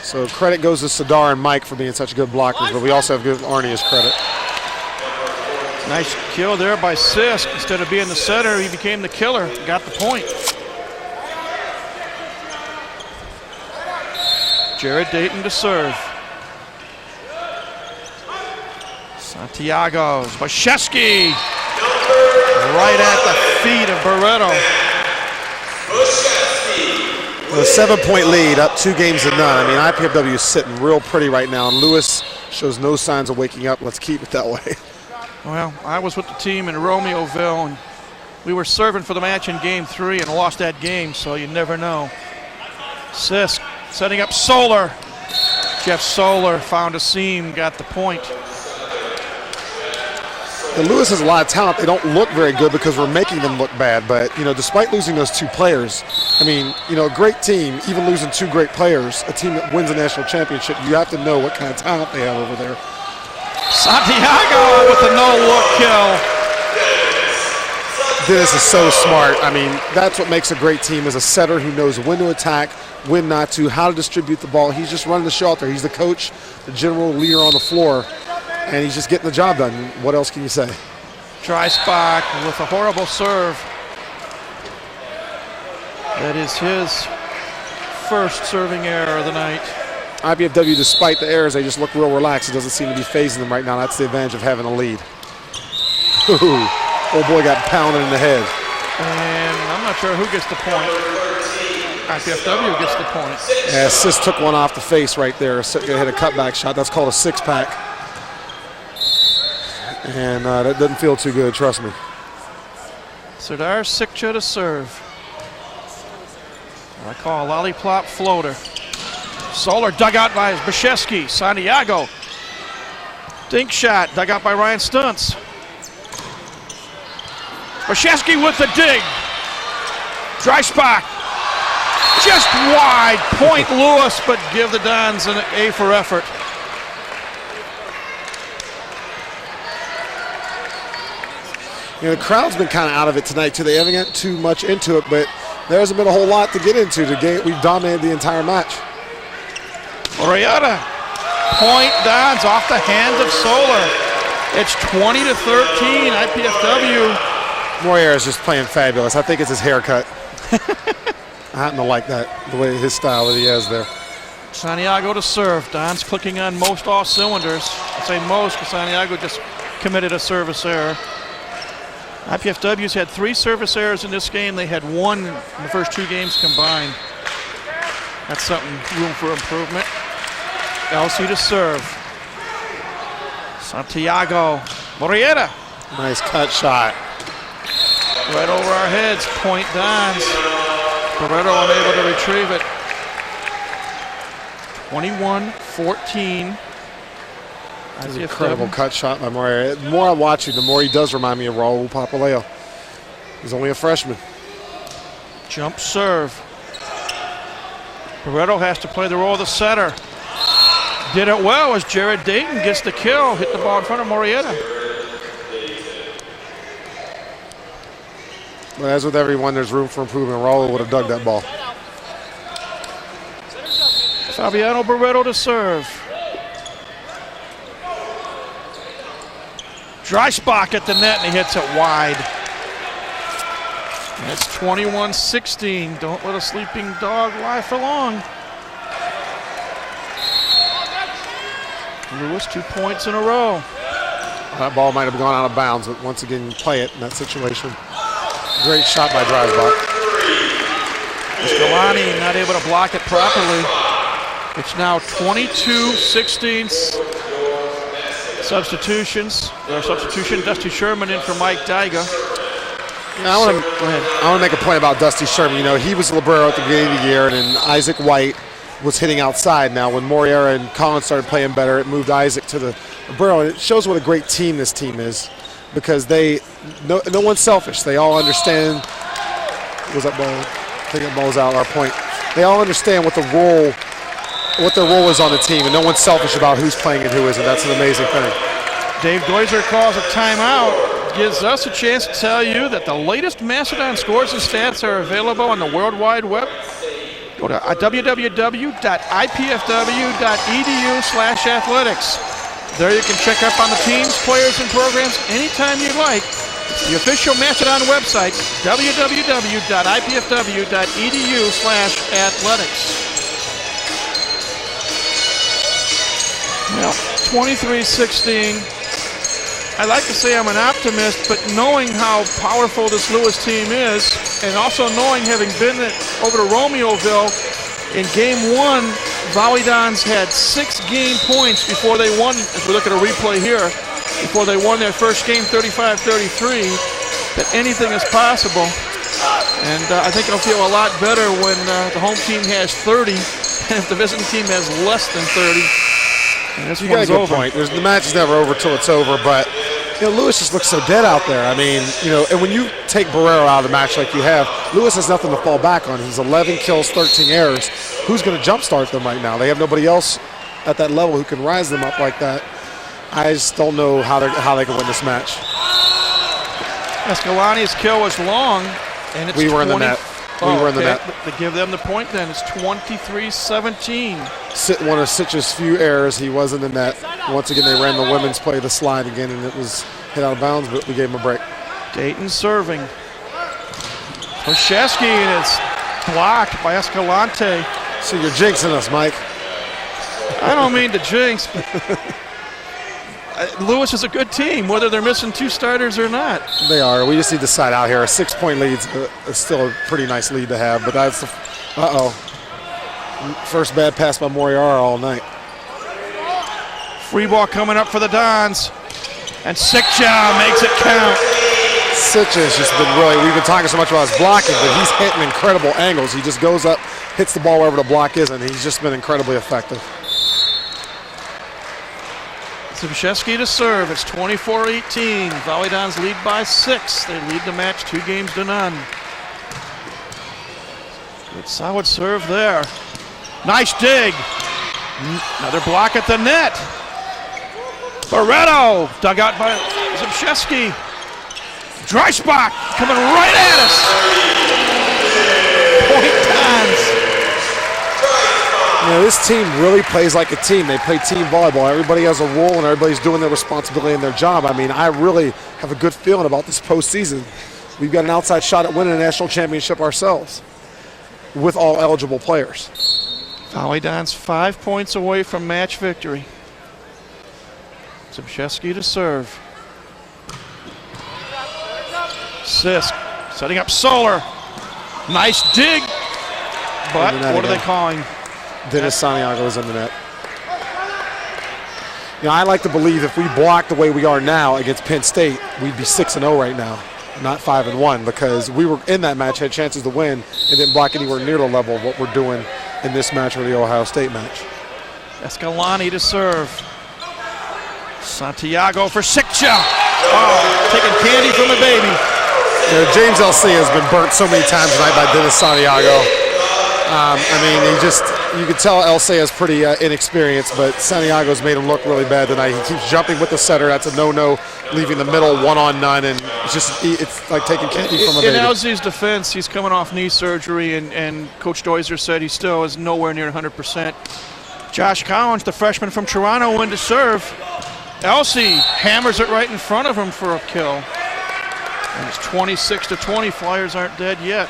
So credit goes to Sadar and Mike for being such good blockers, but we also have to give Arnie his credit. Nice kill there by Sisk. Instead of being the setter, he became the killer. Got the point. Jared Dayton to serve. Santiago, Spashevsky. Right at the feet of Barreto. With a 7-point lead, up 2-0. I mean, IPFW is sitting real pretty right now, and Lewis shows no signs of waking up. Let's keep it that way. Well, I was with the team in Romeoville, and we were serving for the match in game 3 and lost that game, so you never know. Sisk setting up Solar. Jeff Solar found a seam, got the point. And Lewis has a lot of talent. They don't look very good because we're making them look bad. But, you know, despite losing those 2 players, I mean, you know, a great team, even losing 2 great players, a team that wins a national championship, you have to know what kind of talent they have over there. Santiago with a no-look kill. Dennis is so smart. I mean, that's what makes a great team, is a setter who knows when to attack, when not to, how to distribute the ball. He's just running the show out there. He's the coach, the general leader on the floor, and he's just getting the job done. What else can you say? Dreisbach with a horrible serve. That is his first serving error of the night. IPFW, despite the errors, they just look real relaxed. It doesn't seem to be phasing them right now. That's the advantage of having a lead. Ooh, old boy got pounded in the head. And I'm not sure who gets the point. IPFW gets the point. Yeah, Sis took one off the face right there. Hit a cutback shot. That's called a 6-pack. And that doesn't feel too good, trust me. Serdar Sikcha to serve. I call a lollipop floater. Solar dug out by Spashevsky. Santiago. Dink shot dug out by Ryan Stuntz. Spashevsky with the dig. Dreisbach. Just wide. Point Lewis, but give the Dons an A for effort. You know, the crowd's been kind of out of it tonight, too. They haven't gotten too much into it, but there hasn't been a whole lot to get into. We've dominated the entire match. Orietta. Point Dons off the hands of Solar. It's 20-13, IPFW. Moyer is just playing fabulous. I think it's his haircut. I happen to like that, the way his style that he has there. Santiago to serve. Dons clicking on most all cylinders. I say most because Santiago just committed a service error. IPFW's had 3 service errors in this game. They had 1 in the first 2 games combined. That's something, room for improvement. LC to serve. Santiago. Morieta. Nice cut shot. Right over our heads. Point Dons. Barreto unable to retrieve it. 21-14. That's an incredible cut shot by Moria. The more I watch him, the more he does remind me of Raul Papaleo. He's only a freshman. Jump serve. Barreto has to play the role of the setter. Did it well as Jared Dayton gets the kill. Hit the ball in front of Morieta. But as with everyone, there's room for improvement. Raul would have dug that ball. Fabiano Barreto to serve. Dreisbach at the net, and he hits it wide. That's 21-16. Don't let a sleeping dog lie for long. Lewis, 2 points in a row. That ball might have gone out of bounds, but once again, you play it in that situation. Great shot by Dreisbach. Escalani not able to block it properly. It's now 22-16. Substitutions. Substitution, Dusty Sherman in for Mike Dyga. I want to make a point about Dusty Sherman. You know, he was libero at the beginning of the year, and then Isaac White was hitting outside. Now, when Moriera and Collins started playing better, it moved Isaac to the libero, and it shows what a great team this team is, because no one's selfish. They all understand. Was that ball? I think that ball's out. Our point. They all understand what their role is on the team, and no one's selfish about who's playing and who isn't. That's an amazing thing. Dave Doiser calls a timeout. Gives us a chance to tell you that the latest Mastodon scores and stats are available on the World Wide Web. Go to www.ipfw.edu/athletics. There you can check up on the teams, players, and programs anytime you like. It's the official Mastodon website, www.ipfw.edu/athletics. Well, 23-16. I like to say I'm an optimist, but knowing how powerful this Lewis team is, and also knowing, having been over to Romeoville in game 1, Volleyball had 6 game points before they won, as we look at a replay here, before they won their first game 35-33, that anything is possible. And I think I'll feel a lot better when the home team has 30, and if the visiting team has less than 30. You got a good point. The match is never over till it's over, but Lewis just looks so dead out there. I mean, and when you take Barrero out of the match like you have, Lewis has nothing to fall back on. He's 11 kills, 13 errors. Who's going to jumpstart them right now? They have nobody else at that level who can rise them up like that. I just don't know how they can win this match. Escalani's kill was long, and it's we were in the net. We were in the net. To give them the point then, it's 23-17. One of Sitch's few errors, he was in the net. Once again, they ran the women's play, the slide again, and it was hit out of bounds, but we gave him a break. Dayton serving. Koshesky, and it's blocked by Escalante. So you're jinxing us, Mike. I don't mean to jinx, but Lewis is a good team, whether they're missing 2 starters or not. They are. We just need to side out here. A 6-point lead is still a pretty nice lead to have, but that's first bad pass by Moriara all night. Free ball coming up for the Dons, and Sikja makes it count. Sikja has just been we've been talking so much about his blocking, but he's hitting incredible angles. He just goes up, hits the ball wherever the block is, and he's just been incredibly effective. Zubchevsky to serve. It's 24-18. Volleyball lead by 6. They lead the match 2-0. Good solid serve there. Nice dig. Another block at the net. Barreto dug out by Zubchevsky. Dreisbach coming right at us. Point Dons. This team really plays like a team. They play team volleyball. Everybody has a role, and everybody's doing their responsibility and their job. I mean, I really have a good feeling about this postseason. We've got an outside shot at winning a national championship ourselves with all eligible players. Volleyball's 5 points away from match victory. Zubchevsky to serve. Sisk setting up Solar. Nice dig, but what are they calling? Dennis Santiago is in the net. I like to believe if we block the way we are now against Penn State, we'd be 6-0 right now, not 5-1, because we were in that match, had chances to win, and didn't block anywhere near the level of what we're doing in this match or the Ohio State match. Escalani to serve. Santiago for Sikja. Oh, taking candy from the baby. James LC has been burnt so many times tonight by Dennis Santiago. I mean, you can tell Elsea is pretty inexperienced, but Santiago's made him look really bad tonight. He keeps jumping with the setter. That's a no-no, leaving the middle one-on-none, and it's like taking candy from a baby. In Elsie's defense, he's coming off knee surgery, and Coach Doiser said he still is nowhere near 100%. Josh Collins, the freshman from Toronto, in to serve. Elsie hammers it right in front of him for a kill. And it's 26-20. Flyers aren't dead yet.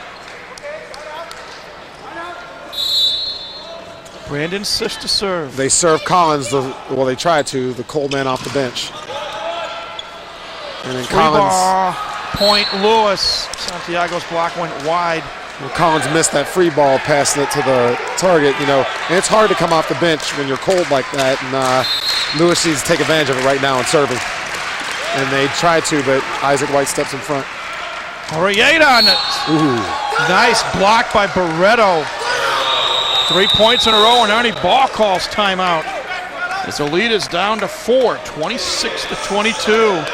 Brandon Sis to serve. They serve Collins, they tried to, the cold man off the bench. And then Collins. Point Lewis. Santiago's block went wide. Well, Collins missed that free ball, passing it to the target, and it's hard to come off the bench when you're cold like that, and Lewis needs to take advantage of it right now and serving. And they tried to, but Isaac White steps in front. Murrieta on it. Ooh. Nice block by Barreto. 3 points in a row, and Arnie Ball calls timeout. As the lead is down to 4, 26-22.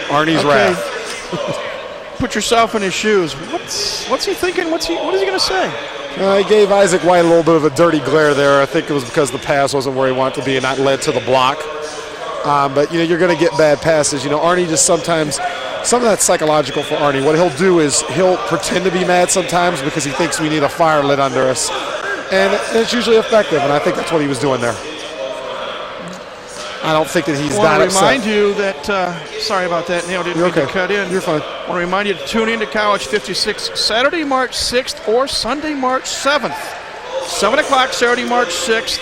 Arnie's wrath. Put yourself in his shoes. What's he thinking? What is he going to say? He gave Isaac White a little bit of a dirty glare there. I think it was because the pass wasn't where he wanted to be and that led to the block. But you're going to get bad passes. Arnie just sometimes, some of that's psychological for Arnie. What he'll do is he'll pretend to be mad sometimes because he thinks we need a fire lit under us. And it's usually effective, and I think that's what he was doing there. I don't think that he's that upset. I want to remind you that, sorry about that, Neil, didn't mean to cut in. You're fine. I want to remind you to tune in to College 56 Saturday, March 6th or Sunday, March 7th. 7 o'clock Saturday, March 6th,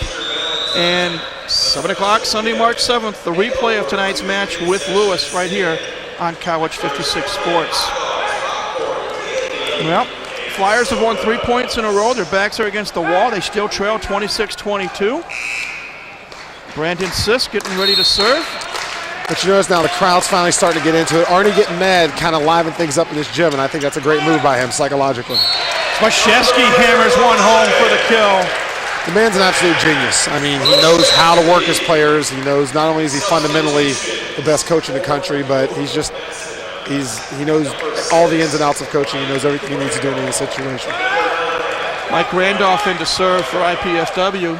and 7 o'clock Sunday, March 7th, the replay of tonight's match with Lewis right here on College 56 Sports. Well, Flyers have won 3 points in a row. Their backs are against the wall. They still trail 26-22. Brandon Sis getting ready to serve. But you notice now the crowd's finally starting to get into it. Arnie getting mad kind of liven things up in this gym, and I think that's a great move by him psychologically. Mashevsky hammers one home for the kill. The man's an absolute genius. I mean, he knows how to work his players. He knows not only is he fundamentally the best coach in the country, but he knows all the ins and outs of coaching. He knows everything he needs to do in any situation. Mike Randolph in to serve for IPFW.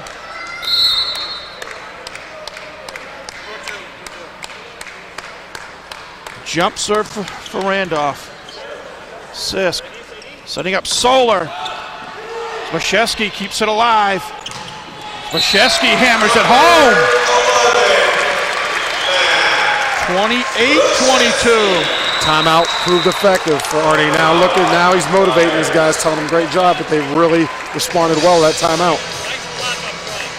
Jump serve for Randolph. Sisk setting up Solar. Mashevsky keeps it alive. Mashevsky hammers it home. 28-22. Timeout proved effective for Arnie. Now he's motivating his guys, telling them great job, but they've really responded well to that timeout.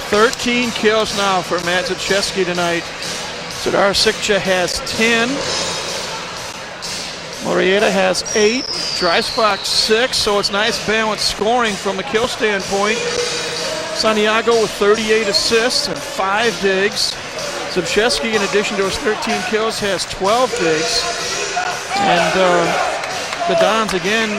13 kills now for Matt Zachewski tonight. Sadar Sikcha has 10. Murrieta has 8, Dreisbach 6, so it's nice balanced scoring from a kill standpoint. Santiago with 38 assists and 5 digs. Zachewski, in addition to his 13 kills, has 12 digs. And the Dons, again,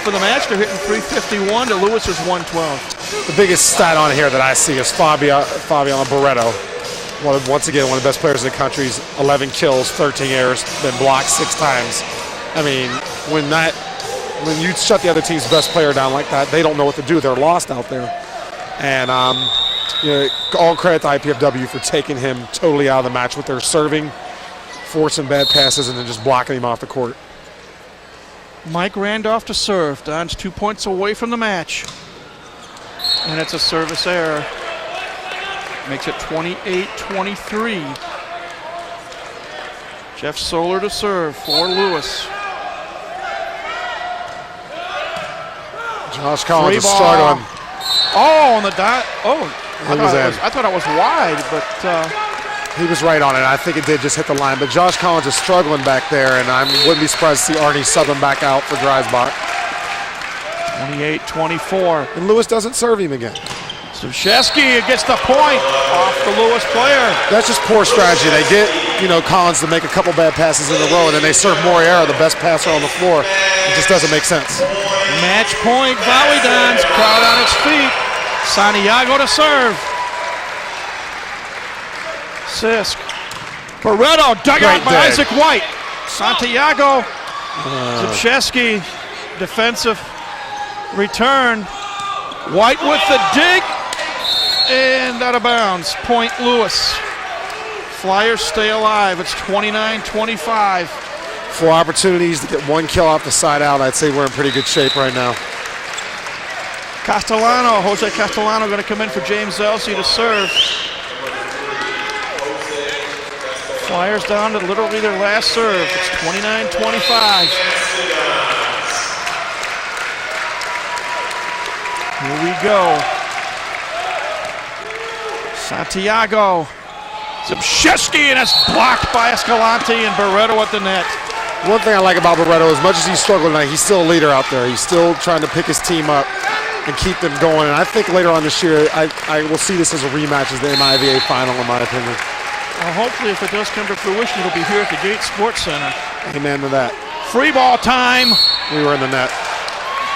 for the match, they're hitting 351 to Lewis's 112. The biggest stat on here that I see is Fabiano Barreto. Once again, one of the best players in the country. 11 kills, 13 errors, been blocked 6 times. I mean, when you shut the other team's best player down like that, they don't know what to do. They're lost out there. And all credit to IPFW for taking him totally out of the match with their serving, forcing bad passes, and then just blocking him off the court. Mike Randolph to serve. Don's 2 points away from the match. And it's a service error. Makes it 28-23. Jeff Solar to serve for Lewis. Josh Collins is struggling. Oh, on the dot. Oh, I thought it was wide, but he was right on it. I think it did just hit the line. But Josh Collins is struggling back there, and I wouldn't be surprised to see Arnie sub him back out for Dreisbach. 28-24. And Lewis doesn't serve him again. Zachewski gets the point off the Lewis player. That's just poor strategy. They get, Collins to make a couple bad passes in a row, and then they serve Murrieta, the best passer on the floor. It just doesn't make sense. Match point, Volley Dons, crowd on its feet. Santiago to serve. Sisk. Barreto dug out by Isaac White. Santiago. Zachewski, defensive return. White with the dig, and out of bounds. Point Lewis. Flyers stay alive. It's 29-25. 4 opportunities to get 1 kill off the side out. I'd say we're in pretty good shape right now. Jose Castellano going to come in for James Elsey to serve. Flyers down to literally their last serve. It's 29-25. Here we go. Santiago. Zbyszewski, and it's blocked by Escalante and Barreto at the net. One thing I like about Barreto, as much as he's struggling tonight, he's still a leader out there. He's still trying to pick his team up and keep them going. And I think later on this year, I will see this as a rematch as the MIVA final, in my opinion. Well, hopefully, if it does come to fruition, it'll be here at the Gate Sports Center. Amen to that. Free ball time. We were in the net.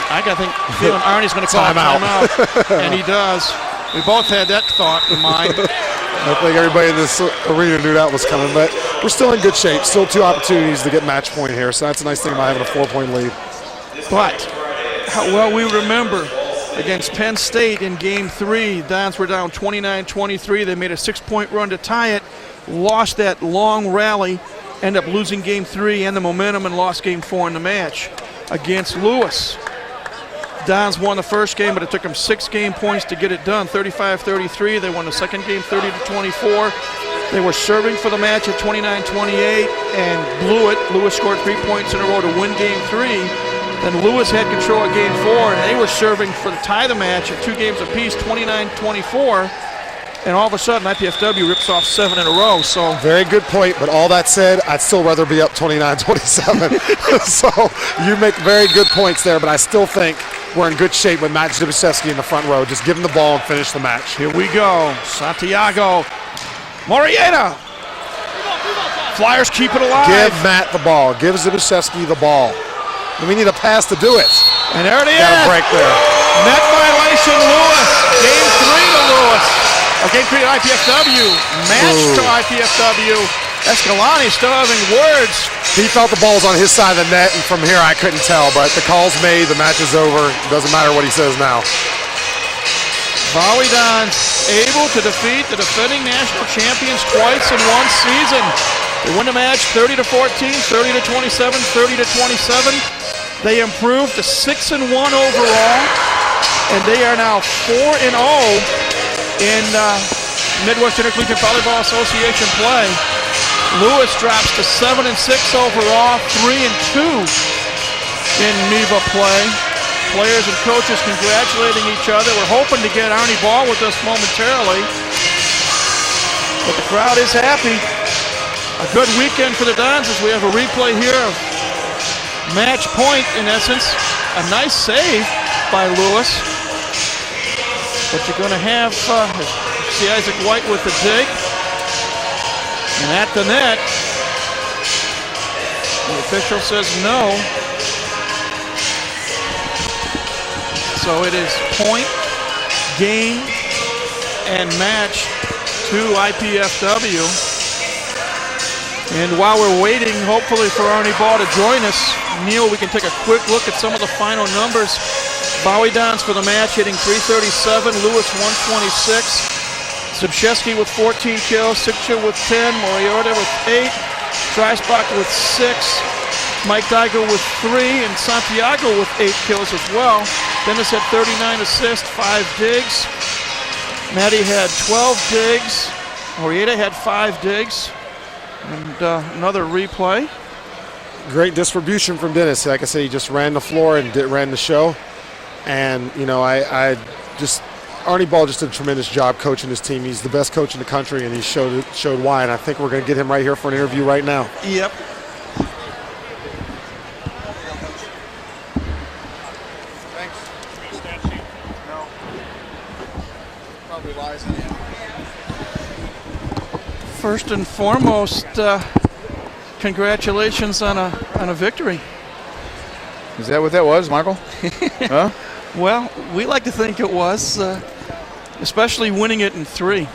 I think feeling Arnie's going to call timeout, and he does. We both had that thought in mind. I think everybody in this arena knew that was coming, but we're still in good shape. Still 2 opportunities to get match point here, so that's a nice thing about having a 4-point lead. But how well we remember against Penn State in Game 3, Dons were down 29-23. They made a 6-point run to tie it, lost that long rally, ended up losing Game 3 and the momentum, and lost Game 4 in the match against Lewis. Dons won the first game, but it took them 6 game points to get it done, 35-33. They won the second game 30-24. They were serving for the match at 29-28 and blew it. Lewis scored 3 points in a row to win Game 3. Then Lewis had control of Game 4, and they were serving for the tie the match at 2 games apiece, 29-24. And all of a sudden, IPFW rips off 7 in a row. So very good point, but all that said, I'd still rather be up 29-27. So you make very good points there, but I still think we're in good shape with Matt Zbyszewski in the front row. Just give him the ball and finish the match. Here we go. Santiago. Morieta. Flyers keep it alive. Give Matt the ball. Give Zbyszewski the ball. And we need a pass to do it. And there it is. Got a break there. Net violation, Lewis. Game 3 to Lewis. Game 3 to IPFW. Match to IPFW. Escalante still having words. He felt the ball was on his side of the net, and from here I couldn't tell, but the call's made, the match is over. Doesn't matter what he says now. Volleyball able to defeat the defending national champions twice in one season. They win the match 30-14, 30-27, 30-27. They improved to 6-1 overall, and they are now 4-0 in Midwest Intercollegiate Volleyball Association play. Lewis drops to 7-6 overall, 3-2 in MIVA play. Players and coaches congratulating each other. We're hoping to get Arnie Ball with us momentarily, but the crowd is happy. A good weekend for the Dons as we have a replay here of match point, in essence. A nice save by Lewis. But you're going to have, see Isaac White with the dig. And at the net, the official says no. So it is point, game, and match to IPFW. And while we're waiting, hopefully, for Arnie Ball to join us, Neil, we can take a quick look at some of the final numbers. Bowie Dons for the match hitting .337, Lewis 126, Zbyszewski with 14 kills, Sikcha with 10, Moriota with 8, Dreisbach with 6, Mike Daigo with 3, and Santiago with 8 kills as well. Dennis had 39 assists, 5 digs. Matty had 12 digs. Morieta had 5 digs. And another replay. Great distribution from Dennis. Like I said, he just ran the floor and ran the show. And, you know, Arnie Ball just did a tremendous job coaching his team. He's the best coach in the country, and he showed why. And I think we're going to get him right here for an interview right now. Yep. First and foremost, congratulations on a victory. Is that what that was, Michael? Huh? Well, we like to think it was, especially winning it in 3.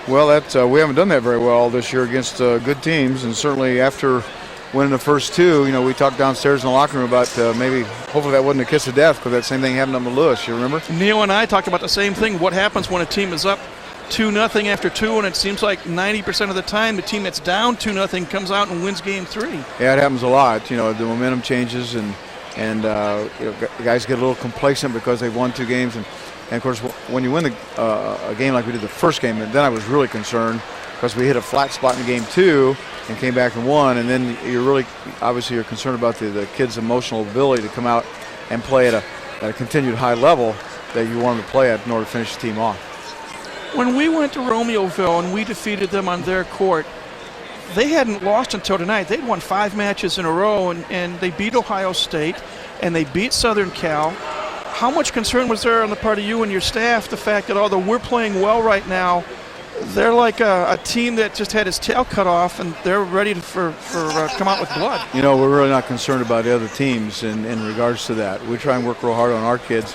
Well, we haven't done that very well this year against good teams, and certainly after winning the first two, we talked downstairs in the locker room about hopefully that wasn't a kiss of death, because that same thing happened to Lewis, you remember? Neil and I talked about the same thing. What happens when a team is up 2-0 after two, and it seems like 90% of the time the team that's down 2-0 comes out and wins game 3. Yeah, it happens a lot. The momentum changes, and guys get a little complacent because they've won 2 games. And of course, when you win a game like we did the first game, then I was really concerned, because we hit a flat spot in game 2 and came back and won. And then you're concerned about the kids' emotional ability to come out and play at a continued high level that you want them to play at in order to finish the team off. When we went to Romeoville and we defeated them on their court, they hadn't lost until tonight. They'd won 5 matches in a row, and they beat Ohio State, and they beat Southern Cal. How much concern was there on the part of you and your staff, the fact that although we're playing well right now, they're like a team that just had its tail cut off, and they're ready for come out with blood? We're really not concerned about the other teams in regards to that. We try and work real hard on our kids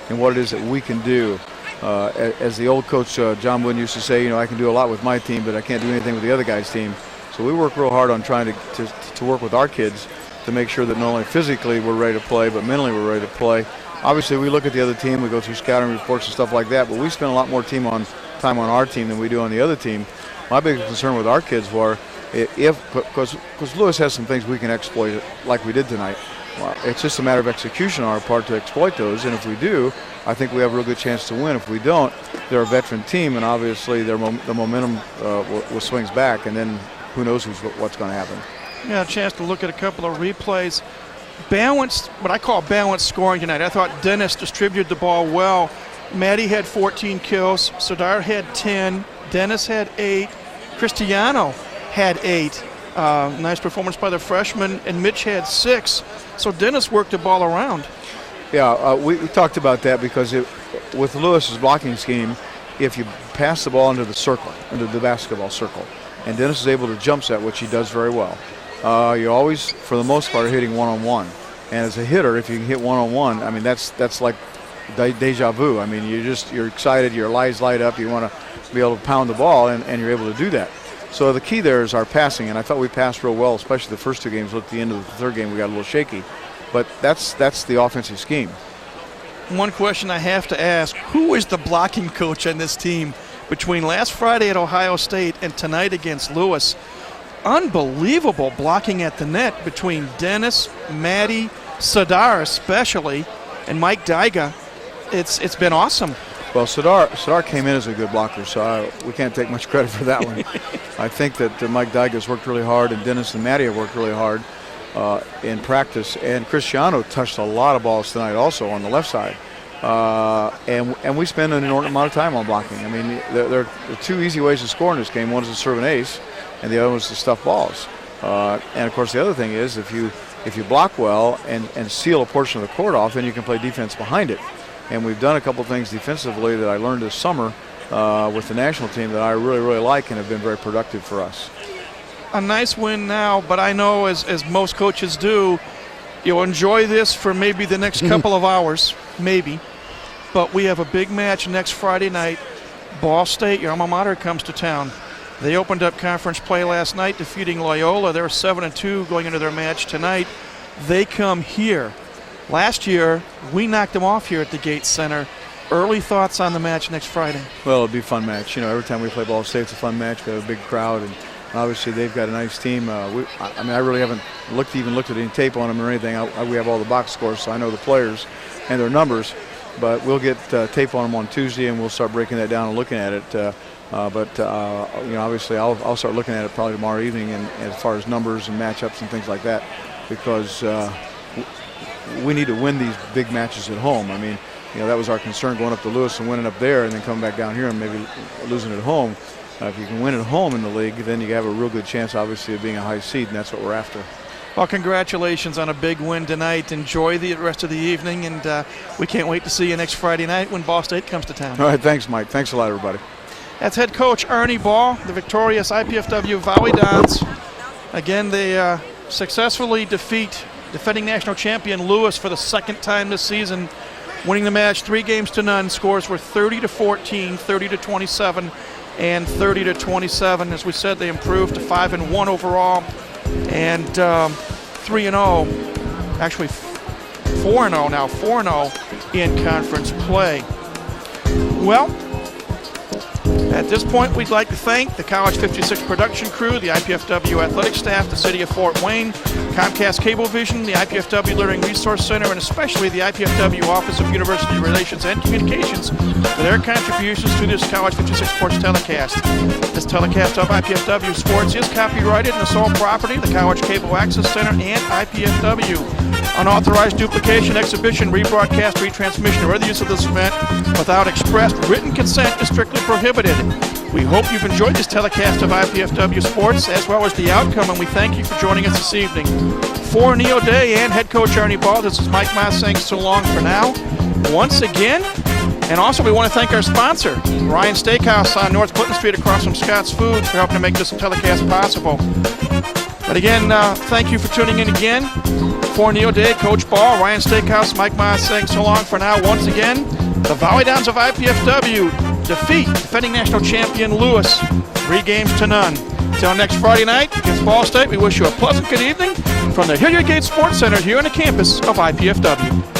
and what it is that we can do. As the old coach John Wooden used to say, I can do a lot with my team, but I can't do anything with the other guy's team. So we work real hard on trying to work with our kids to make sure that not only physically we're ready to play, but mentally we're ready to play. Obviously, we look at the other team, we go through scouting reports and stuff like that, but we spend a lot more time on our team than we do on the other team. My biggest concern with our kids were because Lewis has some things we can exploit like we did tonight. Well, it's just a matter of execution on our part to exploit those, and if we do, I think we have a real good chance to win. If we don't, they're a veteran team, and obviously the momentum will swings back, and then who knows what's going to happen. Yeah, a chance to look at a couple of replays. Balanced, what I call balanced scoring tonight. I thought Dennis distributed the ball well. Maddie had 14 kills, Sadar had 10, Dennis had 8, Cristiano had 8. Nice performance by the freshman, and Mitch had 6. So Dennis worked the ball around. Yeah, we talked about that because with Lewis's blocking scheme, if you pass the ball into the circle, into the basketball circle, and Dennis is able to jump set, which he does very well, you always, for the most part, are hitting one-on-one. And as a hitter, if you can hit one-on-one, I mean, that's like deja vu. I mean, you're excited, your eyes light up, you want to be able to pound the ball, and you're able to do that. So the key there is our passing, and I thought we passed real well, especially the first 2 games. At the end of the third game, we got a little shaky. But that's the offensive scheme. One question I have to ask, who is the blocking coach on this team? Between last Friday at Ohio State and tonight against Lewis, unbelievable blocking at the net between Dennis, Maddie, Sadar especially, and Mike Dyga. It's been awesome. Well, Sadar came in as a good blocker, so we can't take much credit for that one. I think that Mike Dyga's worked really hard, and Dennis and Maddie have worked really hard in practice. And Cristiano touched a lot of balls tonight also on the left side. And we spend an inordinate amount of time on blocking. I mean, there are 2 easy ways to score in this game. One is to serve an ace, and the other one is to stuff balls. And, of course, the other thing is if you block well and seal a portion of the court off, then you can play defense behind it. And we've done a couple things defensively that I learned this summer with the national team that I really, really like and have been very productive for us. A nice win now, but I know as most coaches do, you'll enjoy this for maybe the next couple of hours, maybe. But we have a big match next Friday night. Ball State, your alma mater, comes to town. They opened up conference play last night, defeating Loyola. They're 7-2 going into their match tonight. They come here. Last year, we knocked them off here at the Gates Center. Early thoughts on the match next Friday? Well, it'll be a fun match. Every time we play Ball State, it's a fun match. We have a big crowd, and obviously they've got a nice team. I really haven't looked at any tape on them or anything. We have all the box scores, so I know the players and their numbers. But we'll get tape on them on Tuesday, and we'll start breaking that down and looking at it. Obviously I'll start looking at it probably tomorrow evening, and as far as numbers and matchups and things like that, because we need to win these big matches at home. I mean, that was our concern going up to Lewis and winning up there and then coming back down here and maybe losing at home. If you can win at home in the league, then you have a real good chance, obviously, of being a high seed, and that's what we're after. Well, congratulations on a big win tonight. Enjoy the rest of the evening, and we can't wait to see you next Friday night when Ball State comes to town. All right, thanks, Mike. Thanks a lot, everybody. That's head coach Ernie Ball, the victorious IPFW Volleyball. Again, they successfully defending national champion Lewis for the 2nd time this season, winning the match 3-0. Scores were 30-14, 30-27, and 30-27. As we said, they improved to 5-1 overall. and 3-0, actually 4-0 now, 4-0 in conference play. Well, at this point, we'd like to thank the College 56 production crew, the IPFW athletic staff, the City of Fort Wayne, Comcast Cablevision, the IPFW Learning Resource Center, and especially the IPFW Office of University Relations and Communications for their contributions to this College 56 Sports telecast. This telecast of IPFW Sports is copyrighted and the sole property of the College Cable Access Center and IPFW. Unauthorized duplication, exhibition, rebroadcast, retransmission, or other use of this event without expressed written consent is strictly prohibited. We hope you've enjoyed this telecast of IPFW Sports as well as the outcome, and we thank you for joining us this evening. For Neo Day and head coach Ernie Ball, this is Mike Moss saying so long for now. Once again, and also we want to thank our sponsor, Ryan Steakhouse on North Clinton Street across from Scott's Foods, for helping to make this telecast possible. But again, thank you for tuning in again. For Neo Day, Coach Ball, Ryan Steakhouse, Mike Moss saying so long for now. Once again, the Volleyball of IPFW defeat defending national champion Lewis 3-0. Until next Friday night against Ball State, we wish you a pleasant good evening from the Hilliard Gate Sports Center here on the campus of IPFW.